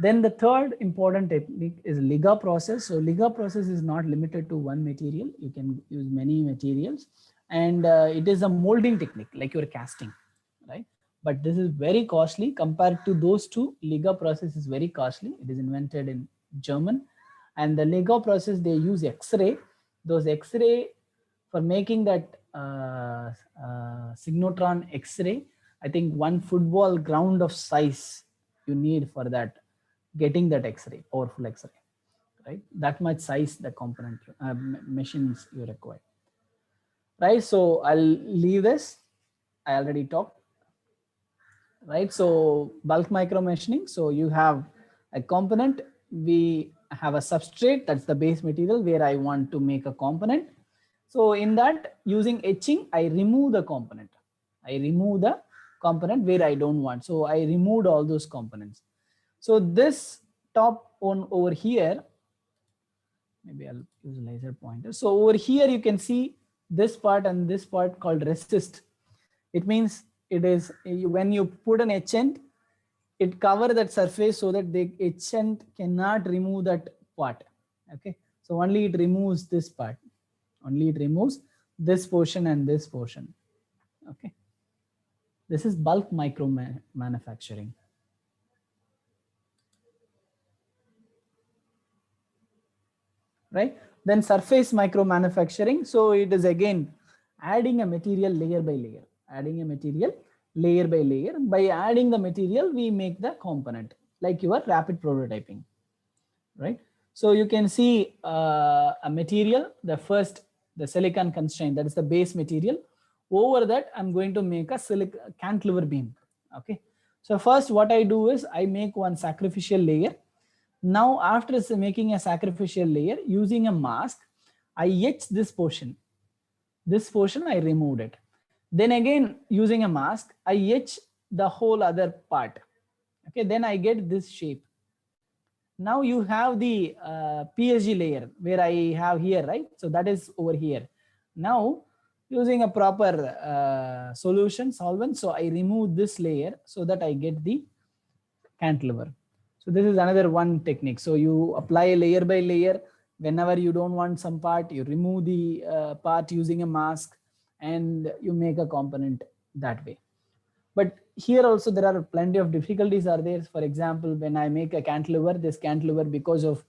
Then the third important technique is Liga process. So Liga process is not limited to one material. You can use many materials, and it is a molding technique like your casting, right? But this is very costly compared to those two. Liga process is very costly. It is invented in German, and the Liga process, they use X-ray. Those X-ray, for making that signotron X-ray, I think one football ground of size you need for that, getting that X-ray, powerful X-ray, right? That much size the component machines you require, right? So I'll leave this. I already talked, right? So bulk micro machining. So you have a component. We have a substrate, that's the base material where I want to make a component. So in that, using etching, I remove the component. I remove the component where I don't want. So I removed all those components. So this top one over here, maybe I'll use a laser pointer. So over here, you can see this part and this part called resist. It means it is when you put an etchant, it cover that surface so that the etchant cannot remove that part. Okay, so only it removes this part. Only it removes this portion and this portion. Okay, this is bulk micro manufacturing. Right, then surface micro manufacturing. So it is again adding a material layer by layer, adding a material layer by layer. By adding the material, we make the component, like your rapid prototyping, right? So you can see a material, the silicon constraint, that is the base material. Over that, I'm going to make a cantilever beam. Okay, so first what I do is I make one sacrificial layer. Now, after making a sacrificial layer, using a mask, I etch this portion. This portion, I removed it. Then again, using a mask, I etch the whole other part. Okay, then I get this shape. Now you have the PSG layer where I have here, right? So that is over here. Now, using a proper solution, solvent, so I remove this layer so that I get the cantilever. So this is another one technique. So you apply layer by layer. Whenever you don't want some part, you remove the part using a mask and you make a component that way. But here also there are plenty of difficulties are there. For example, when I make a cantilever, this cantilever, because of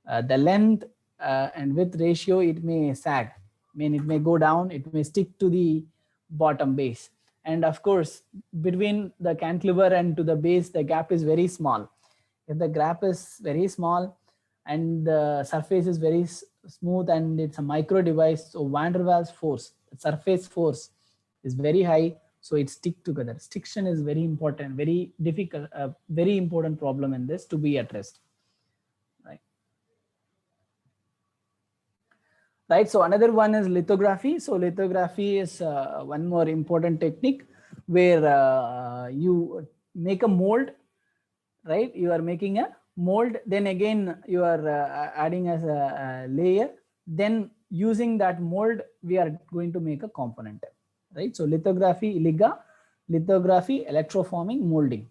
the length and width ratio, it may sag. I mean, it may go down, it may stick to the bottom base. And of course, between the cantilever and to the base, the gap is very small. If the gap is very small and the surface is very smooth and it's a micro device, so van der Waals force, surface force is very high, so it stick together. Stiction is very important, very difficult, very important problem in this to be addressed. Right, so another one is lithography. So lithography is one more important technique where you make a mold. Right, you are making a mold, then again you are adding as a layer, then using that mold we are going to make a component, right? So lithography, Liga, lithography, electroforming, molding.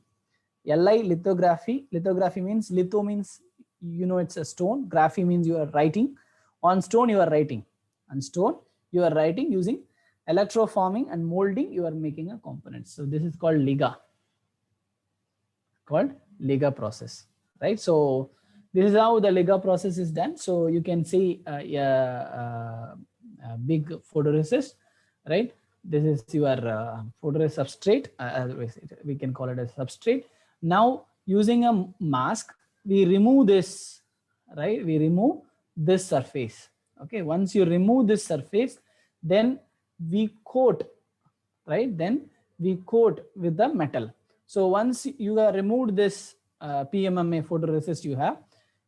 Li, lithography. Lithography means, litho means, you know, it's a stone. Graphy means you are writing. On stone you are writing. On stone you are writing. Using electroforming and molding, you are making a component. So this is called Liga. Called Liga process, right? So this is how the Liga process is done. So you can see a big photoresist, right? This is your photoresist substrate. We can call it a substrate. Now using a mask, we remove this, right? We remove this surface. Okay, once you remove this surface, then we coat, right? Then we coat with the metal. So once you have removed this PMMA photoresist you have,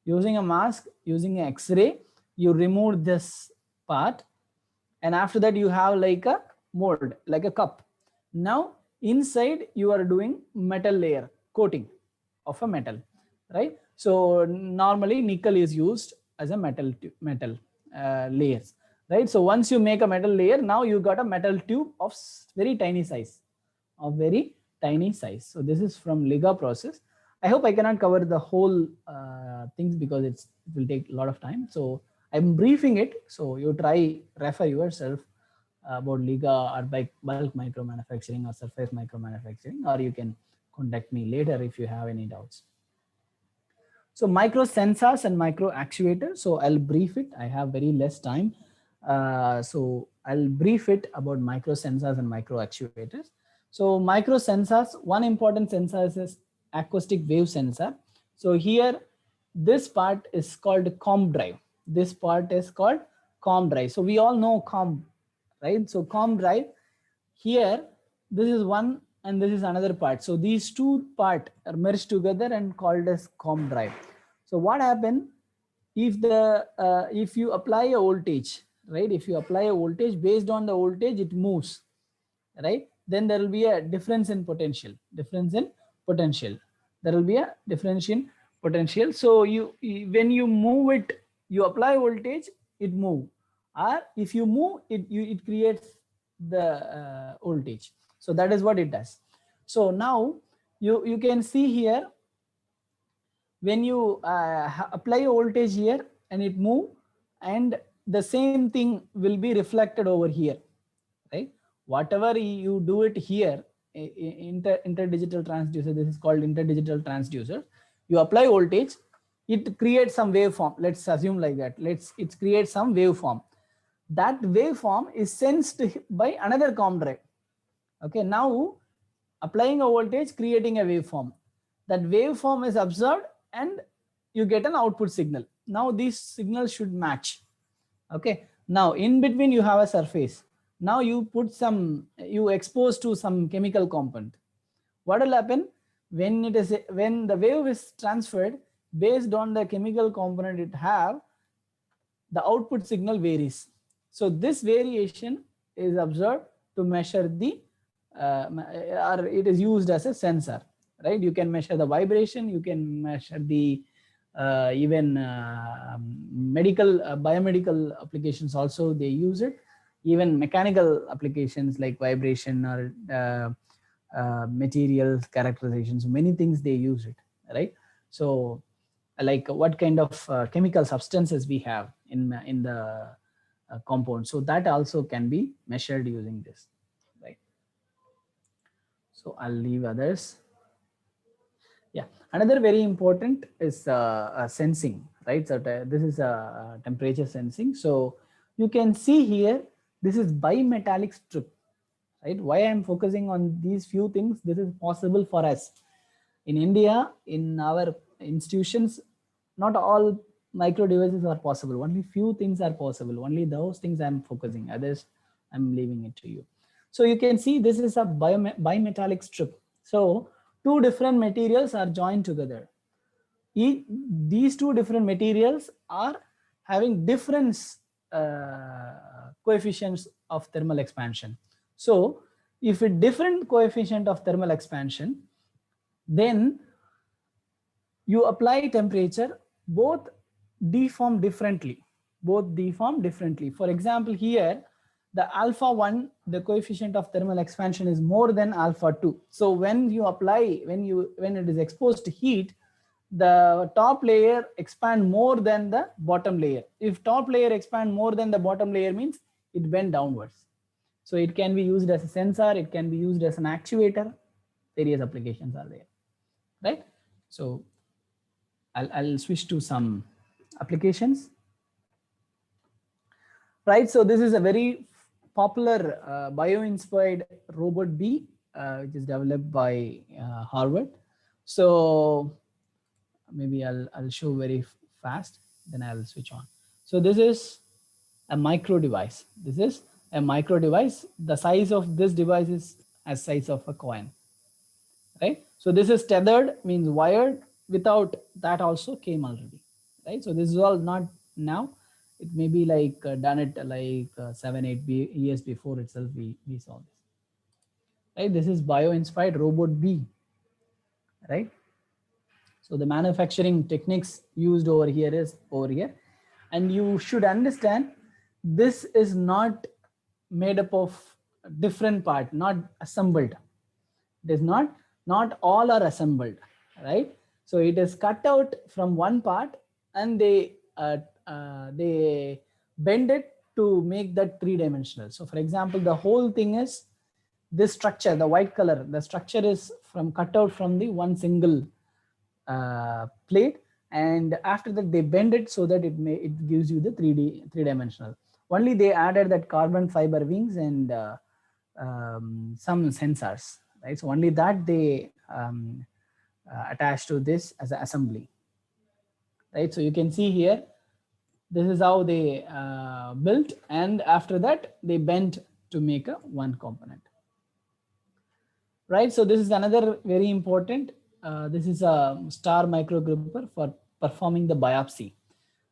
using a mask, using an X-ray, you remove this part, and after that you have like a mold, like a cup. Now inside you are doing metal layer coating of a metal, right? So normally nickel is used as a metal layers, right? So once you make a metal layer, now you got a metal tube of very tiny size, So this is from Liga process. I hope I cannot cover the whole things because it will take a lot of time. So I'm briefing it. So you try refer yourself about Liga or bulk micro manufacturing or surface micro manufacturing, or you can contact me later if you have any doubts. So micro sensors and micro actuators. So I'll brief it. I have very less time. So I'll brief it about micro sensors and micro actuators. So micro sensors, one important sensor is acoustic wave sensor. So here, this part is called COM drive. This part is called COM drive. So we all know COM, right? So COM drive, here, this is one and this is another part. So these two parts are merged together and called as COM drive. So what happened if you apply a voltage, right? If you apply a voltage, based on the voltage, it moves, right? Then there will be a difference in potential. There will be a difference in potential. So when you move it, you apply voltage, it move. Or if you move it, it creates the voltage. So that is what it does. So now you can see here, when you apply a voltage here and it move, and the same thing will be reflected over here, right? Whatever you do it here, interdigital transducer, this is called interdigital transducer. You apply voltage, it creates some waveform. Let's assume like that. It creates some waveform. That waveform is sensed by another COM drive. Okay, now applying a voltage, creating a waveform. That waveform is observed and you get an output signal. Now these signals should match. Okay, now in between you have a surface. Now you expose to some chemical component. What will happen when the wave is transferred, based on the chemical component it have, the output signal varies. So this variation is observed to measure the or it is used as a sensor, right? You can measure the vibration, you can measure the even medical biomedical applications also, they use it. Even mechanical applications like vibration or materials characterizations, many things they use it, right? So like what kind of chemical substances we have in the compound, so that also can be measured using this, right? So I'll leave others. Yeah, another very important is sensing, right? So this is a temperature sensing. So you can see here, this is bimetallic strip, right? Why I'm focusing on these few things, this is possible for us. In India, in our institutions, not all micro devices are possible. Only few things are possible. Only those things I'm focusing. Others, I'm leaving it to you. So you can see this is a bimetallic strip. So two different materials are joined together. These two different materials are having different coefficients of thermal expansion. So if a different coefficient of thermal expansion, then you apply temperature, both deform differently. For example, here, the alpha 1, the coefficient of thermal expansion is more than alpha 2. So when you apply, when it is exposed to heat, the top layer expand more than the bottom layer. If top layer expand more than the bottom layer, means it bend downwards. So it can be used as a sensor, it can be used as an actuator. Various applications are there, right? So I'll switch to some applications, right? So this is a very popular bio-inspired robot bee, which is developed by Harvard. So maybe I'll show very fast, then I'll switch on. So this is a micro device. This is a micro device. The size of this device is as size of a coin, right? So this is tethered, means wired. Without that also came already, right? So this is all not now. It may be like done it like 7-8 years before itself we saw this, right? This is bio-inspired robot bee, right? So the manufacturing techniques used over here is over here. And you should understand this is not made up of different part, not assembled. It is not all are assembled, right? So it is cut out from one part and they bend it to make that three-dimensional. So for example, the whole thing is this structure, the white color, the structure is cut out from the one single plate, and after that they bend it so that it gives you the three-dimensional. Only they added that carbon fiber wings and some sensors, right? So only that they attach to this as an assembly, right? So you can see here, this is how they built, and after that they bent to make a one component, right? So this is another very important. This is a star micro gripper for performing the biopsy,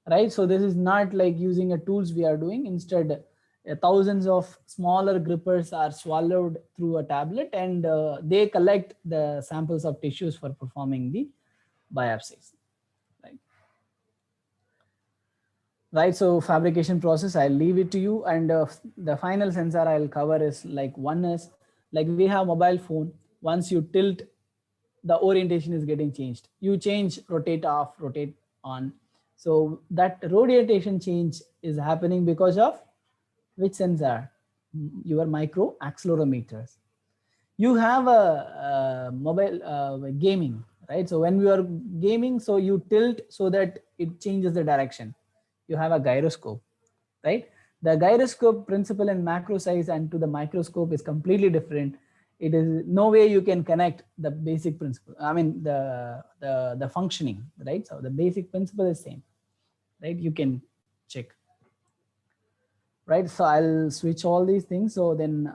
right? So this is not like using a tools we are doing. Instead, thousands of smaller grippers are swallowed through a tablet, and they collect the samples of tissues for performing the biopsies, right? Right, so fabrication process, I'll leave it to you. And the final sensor I'll cover is like one is like we have mobile phone. Once you tilt, the orientation is getting changed. You change rotate off, rotate on. So that rotation change is happening because of which sensor? Your micro accelerometers. You have a mobile gaming, right? So when we are gaming, so you tilt so that it changes the direction. You have a gyroscope, right? The gyroscope principle in macro size and to the microscope is completely different. It is no way you can connect the basic principle. I mean, the functioning, right? So the basic principle is same, right? You can check, right? So I'll switch all these things. So then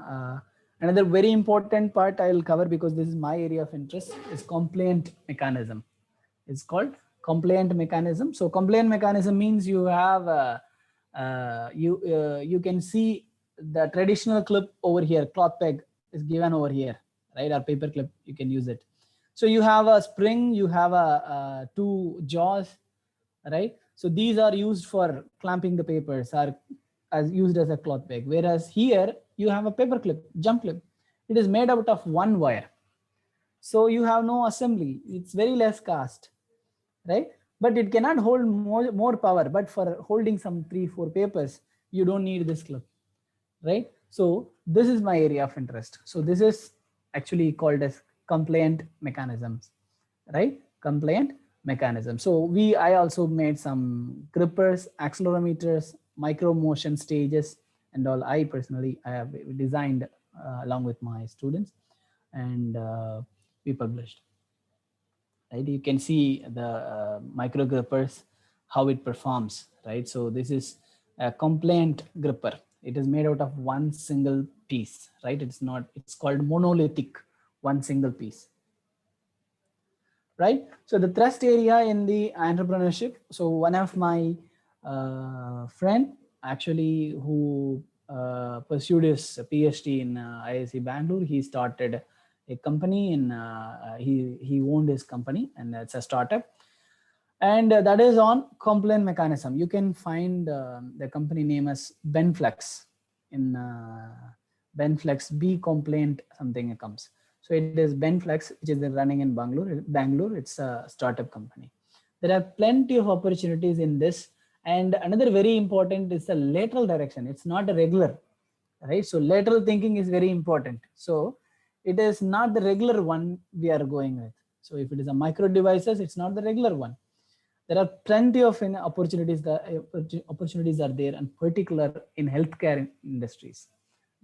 another very important part I'll cover, because this is my area of interest, is compliant mechanism. It's called compliant mechanism. So compliant mechanism means you have you can see the traditional clip over here, cloth peg is given over here, right? Or paper clip, you can use it. So you have a spring, you have a two jaws, right? So these are used for clamping the papers, are as used as a cloth peg. Whereas here you have a paper clip, jump clip. It is made out of one wire. So you have no assembly. It's very less cost, right? But it cannot hold more power. But for holding some 3-4 papers, you don't need this clip, right? So this is my area of interest. So this is actually called as compliant mechanisms, right? Compliant mechanism. So I also made some grippers, accelerometers, micro motion stages, and all. I personally have designed along with my students, and we published. Right, you can see the micro grippers, how it performs, right? So this is a compliant gripper. It is made out of one single piece, right? It's called monolithic, one single piece, right? So the thrust area in the entrepreneurship. So one of my friend actually who pursued his PhD in IISc Bangalore, he started a company and he owned his company, and it's a startup, and that is on compliant mechanism. You can find the company name as Benflex in Benflex B compliant something it comes. So it is Benflex, which is running in Bangalore. It's a startup company. There are plenty of opportunities in this, and another very important is the lateral direction. It's not a regular, right? So lateral thinking is very important. So it is not the regular one we are going with. So if it is a micro devices, it's not the regular one. There are plenty of opportunities. The opportunities are there, and particular in healthcare industries,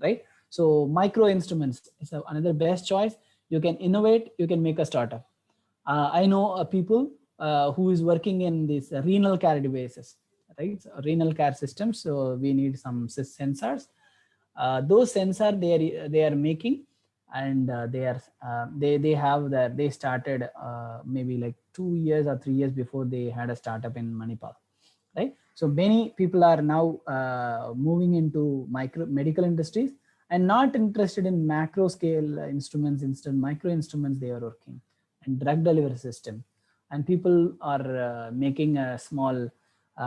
right? So micro instruments is another best choice. You can innovate, you can make a startup. I know people who is working in this renal care devices, right? So renal care systems. So we need some sensors. Those sensor they are making, and they have that they started maybe like 2 years or 3 years before they had a startup in Manipal, right? So many people are now moving into medical industries and not interested in macro scale instruments. Instead, micro instruments they are working, and drug delivery system, and people are making a small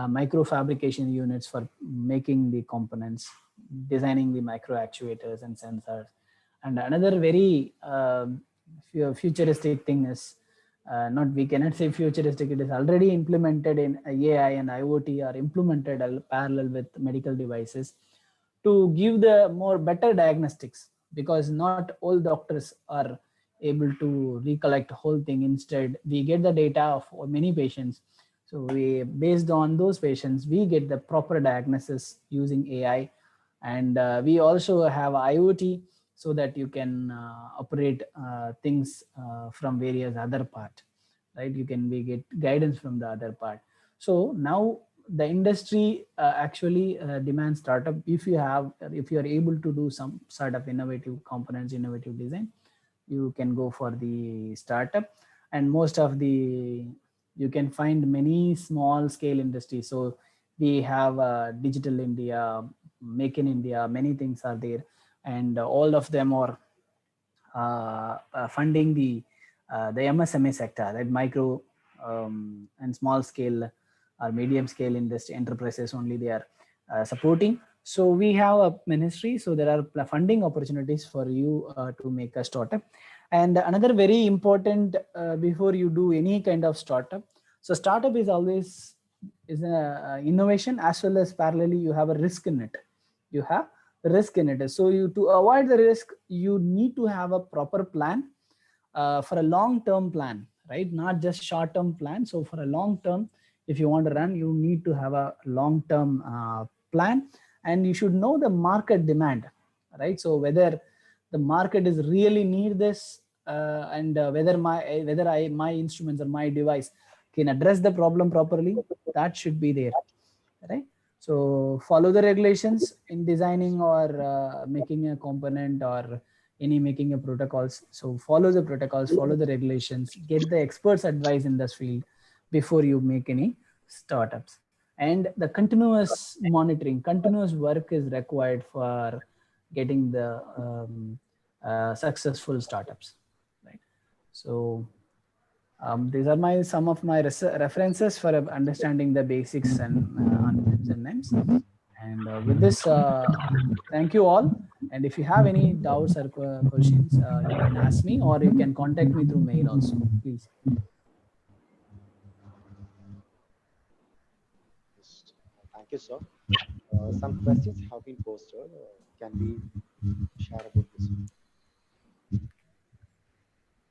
micro fabrication units for making the components, designing the micro actuators and sensors. And another very futuristic thing is, not we cannot say futuristic, it is already implemented in AI and IoT, are implemented parallel with medical devices to give the more better diagnostics, because not all doctors are able to recollect whole thing. Instead, we get the data of many patients, so we, based on those patients, we get the proper diagnosis using AI. And we also have IoT, so that you can operate things from various other part, right? You can be get guidance from the other part. So now the industry actually demands startup. If you are able to do some sort of innovative components, innovative design, you can go for the startup. And most of the, you can find many small scale industries. So we have Digital India, Make in India, many things are there, and all of them are funding the MSME sector, that micro and small scale or medium scale industry enterprises only they are supporting. So we have a ministry, so there are funding opportunities for you to make a startup. And another very important, before you do any kind of startup, so startup is always is a innovation, as well as parallelly you have a risk in it. You have risk in it. So you, to avoid the risk, you need to have a proper plan for a long-term plan, right? Not just short-term plan. So for a long-term, if you want to run, you need to have a long-term plan, and you should know the market demand, right? So whether the market is really need this, and whether my instruments or my device can address the problem properly, that should be there, right? So follow the regulations in designing or making a component, or any making a protocols. So follow the protocols, follow the regulations, get the experts advice in this field before you make any startups. And the continuous monitoring, continuous work is required for getting the successful startups, right? So these are my some of my references for understanding the basics and on and names. And with this, thank you all. And if you have any doubts or questions, you can ask me, or you can contact me through mail also, please. Thank you, sir. Some questions have been posted. Can we share about this?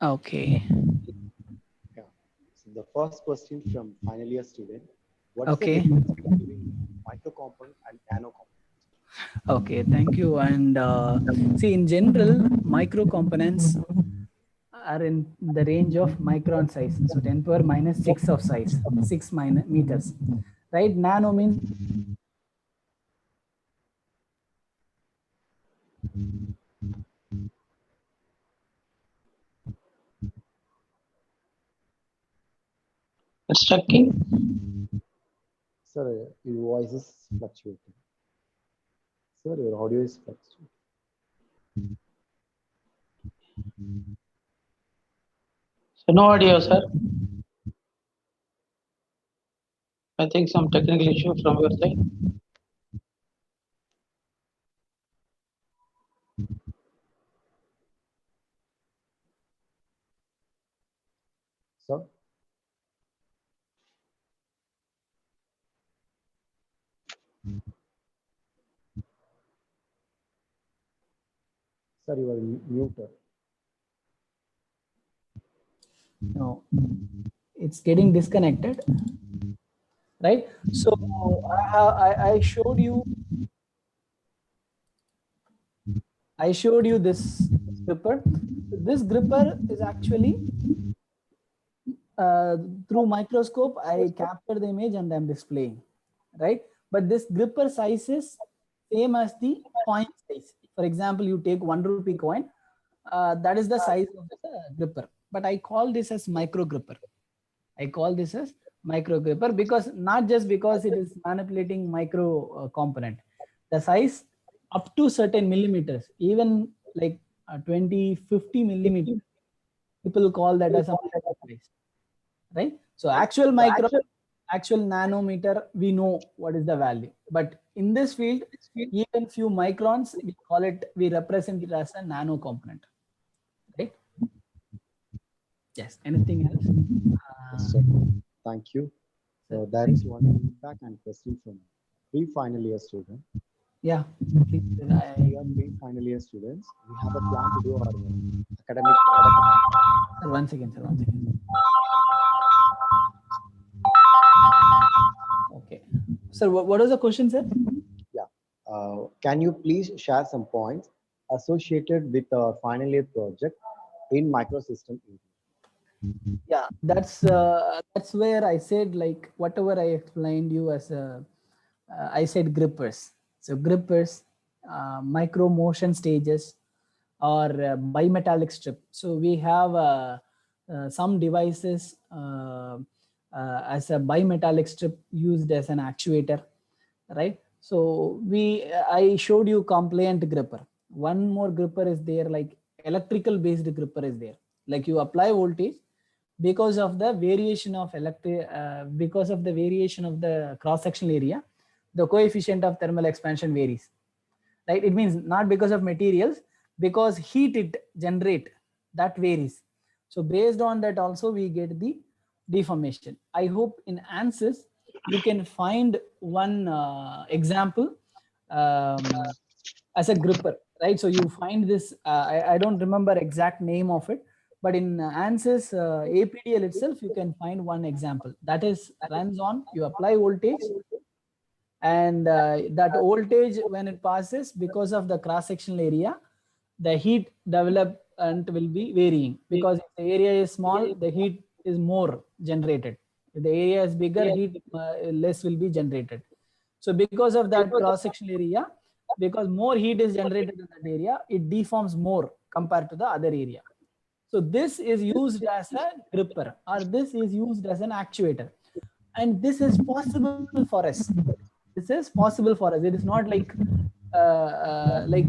Okay. Yeah. So the first question from final year student: what is Okay. the difference between micro component and nano component? Okay, thank you. And see, in general, micro components are in the range of micron size. So 10 power minus 6 of size, 6 meters, right? Nano means It's checking. Sir, your voice is fluctuating. Sir, your audio is fluctuating. So no audio, sir. I think some technical issue from your side. Sir? Sir, you are muted. no, it's getting disconnected, right? So I showed you this gripper. This gripper is actually through microscope, I capture the image and I'm displaying, right? But this gripper size is same as the coin size. For example, you take 1 rupee coin, that is the size of the gripper. But I call this as micro gripper. I call this as micro gripper because not just because it is manipulating micro component. The size up to certain millimeters, even like 20, 50 millimeters, people call that as a micro size, right? So actual micro, actual nanometer, we know what is the value. But in this field, even few microns, we call it, we represent it as a nano component, right? Yes. Anything else? Yes, sir. Thank you. So there is one feedback and question from pre-final year student. Yeah. Please, We are pre-final year students. We have a plan to do our academic project. sir, 1 second, sir. 1 second. Okay. Sir, what was the question, sir? Yeah. Can you please share some points associated with our final year project in microsystem area? Yeah, that's where I said, like, whatever I explained you as I said grippers. So grippers, micro motion stages, or bimetallic strip. So we have some devices as a bimetallic strip used as an actuator, right? So I showed you compliant gripper. One more gripper is there, like electrical based gripper is there. Like you apply voltage, because of the variation of because of the variation of the cross sectional area, the coefficient of thermal expansion varies, right? It means not because of materials, because heat it generate, that varies. So based on that also we get the deformation. I hope in ANSYS you can find one example as a gripper, right? So you find this, I don't remember exact name of it, but in ANSYS APDL itself, you can find one example that is runs on, you apply voltage, and that voltage, when it passes, because of the cross sectional area, the heat development will be varying, because if the area is small, the heat is more generated. If the area is bigger, heat less will be generated. So because of that cross sectional area, because more heat is generated in that area, it deforms more compared to the other area. So this is used as a gripper, or this is used as an actuator. And this is possible for us. This is possible for us. It is not like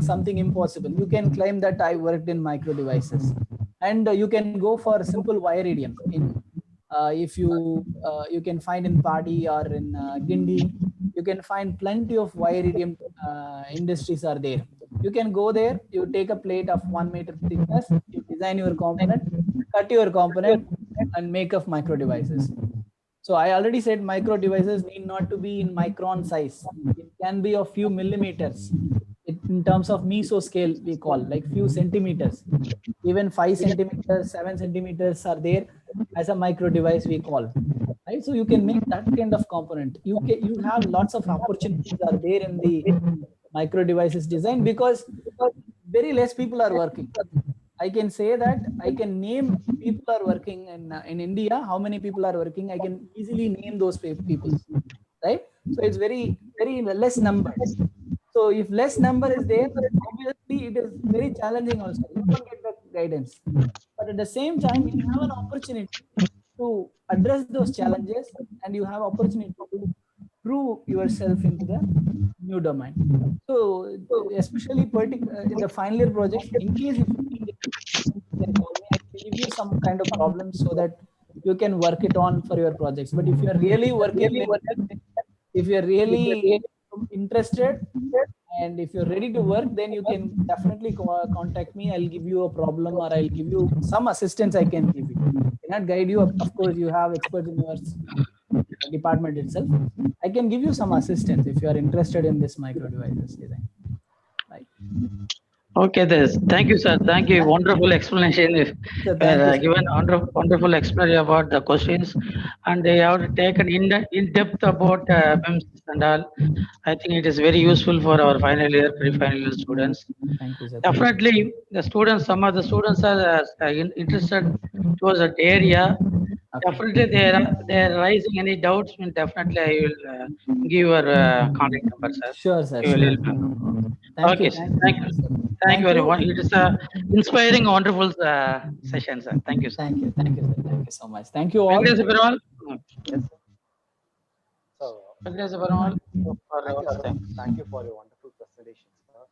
something impossible. You can claim that I worked in micro devices, and you can go for simple wire iridium. If you can find in Padi or in Gindi, you can find plenty of wire iridium industries are there. You can go there, you take a plate of 1 meter thickness, you design your component, cut your component, and make up micro devices. So I already said micro devices need not to be in micron size. It can be a few millimeters. In terms of mesoscale, we call like few centimeters. Even 5 centimeters, 7 centimeters are there as a micro device, we call. Right? So you can make that kind of component. You have lots of opportunities are there in the micro devices design, because very less people are working. I can say that I can name people are working in India. How many people are working? I can easily name those people, right? So it's very less number. So if less number is there, obviously it is very challenging also. You don't get the guidance, but at the same time you have an opportunity to address those challenges, and you have opportunity to prove yourself into the new domain. So especially in the final year project, in case if you can call me, I can give you some kind of problems so that you can work it on for your projects. But if you are really working, if you are really interested, and if you're ready to work, then you can definitely contact me. I'll give you a problem, or I'll give you some assistance I can give you. I cannot guide you. Of course, you have experts in your department itself. I can give you some assistance if you are interested in this micro devices design. Right. Okay, thank you, sir. Thank you. Wonderful explanation. Given wonderful explanation about the questions, and they have taken in depth about MEMS and all. I think it is very useful for our final year, pre-final year students. Thank you, sir. Definitely, the students. Some of the students are interested towards that area. Okay. Definitely, they are raising any doubts. Definitely, I will give your contact number, sir. Sure, sir. You will Sure. help me. Thank Okay, you. sir. Thank you. Thank you very you. much. It is a inspiring, wonderful session, sir. Thank you, sir. Thank you. Thank you, sir. Thank you so much. Thank you all. Venkatesa Perumal. Yes, sir. So, Venkatesa Perumal. thank you, sir. Thank you for your wonderful presentation, sir.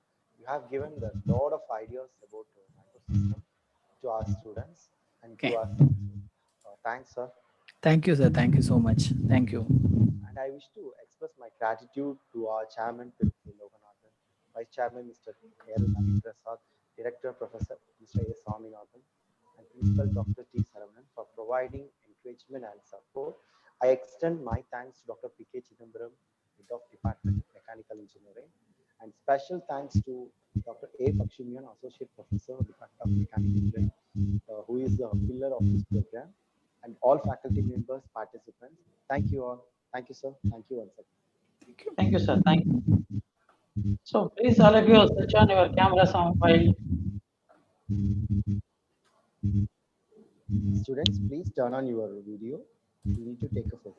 You have given a lot of ideas about microsystem to our students and Okay. to us. Thanks, sir. Thank you, sir. Thank you so much. Thank you. And I wish to express my gratitude to our chairman, P. Loganathan, Vice Chairman, Mr. L. Ravi Prasad, Director, Professor Mr. A. Swaminathan, and Principal Dr. T. Saravanan for providing encouragement and support. I extend my thanks to Dr. P.K. Chidambaram, Head of Department Mechanical Engineering, and special thanks to Dr. A. Pakshimian, Associate Professor, Department of Mechanical Engineering, who is the pillar of this program, and all faculty members, participants. Thank you all. Thank you, sir. Thank you once again. Thank you, sir. Thank you. So please, all of you, switch on your cameras on while. Students, please turn on your video. You need to take a photo.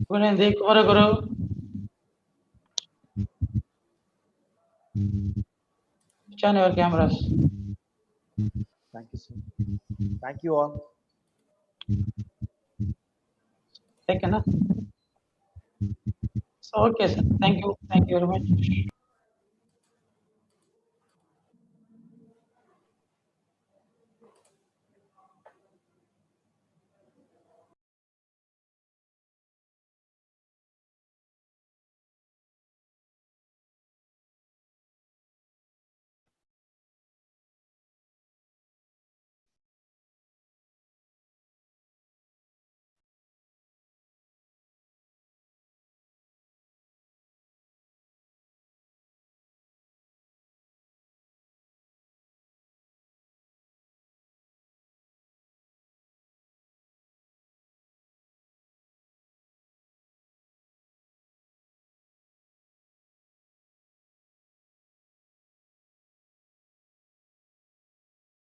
Gunindi, Kumaraguru. Switch on your cameras. Thank you, sir. Thank you all. Taken, huh? So, okay, sir. Thank you. Thank you very much.